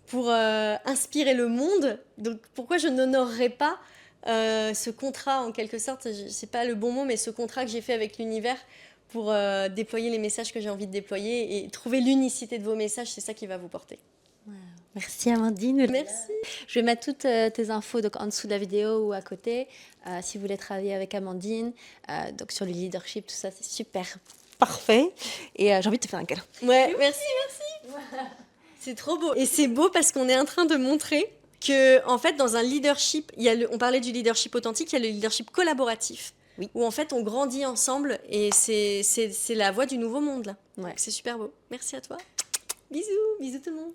pour inspirer le monde, donc pourquoi je n'honorerais pas ce contrat en quelque sorte, c'est pas le bon mot, mais ce contrat que j'ai fait avec l'univers pour déployer les messages que j'ai envie de déployer et trouver l'unicité de vos messages, c'est ça qui va vous porter. Wow. Merci Amandine. Merci. Je vais mettre toutes tes infos donc, en dessous de la vidéo ou à côté. Si vous voulez travailler avec Amandine, donc sur le leadership, tout ça, c'est super parfait. Et j'ai envie de te faire un câlin. Ouais, merci. C'est trop beau. Et c'est beau parce qu'on est en train de montrer que, en fait, dans un leadership, on parlait du leadership authentique, il y a le leadership collaboratif. Oui. Où en fait on grandit ensemble et c'est la voie du nouveau monde là. Ouais. C'est super beau. Merci à toi. Bisous tout le monde.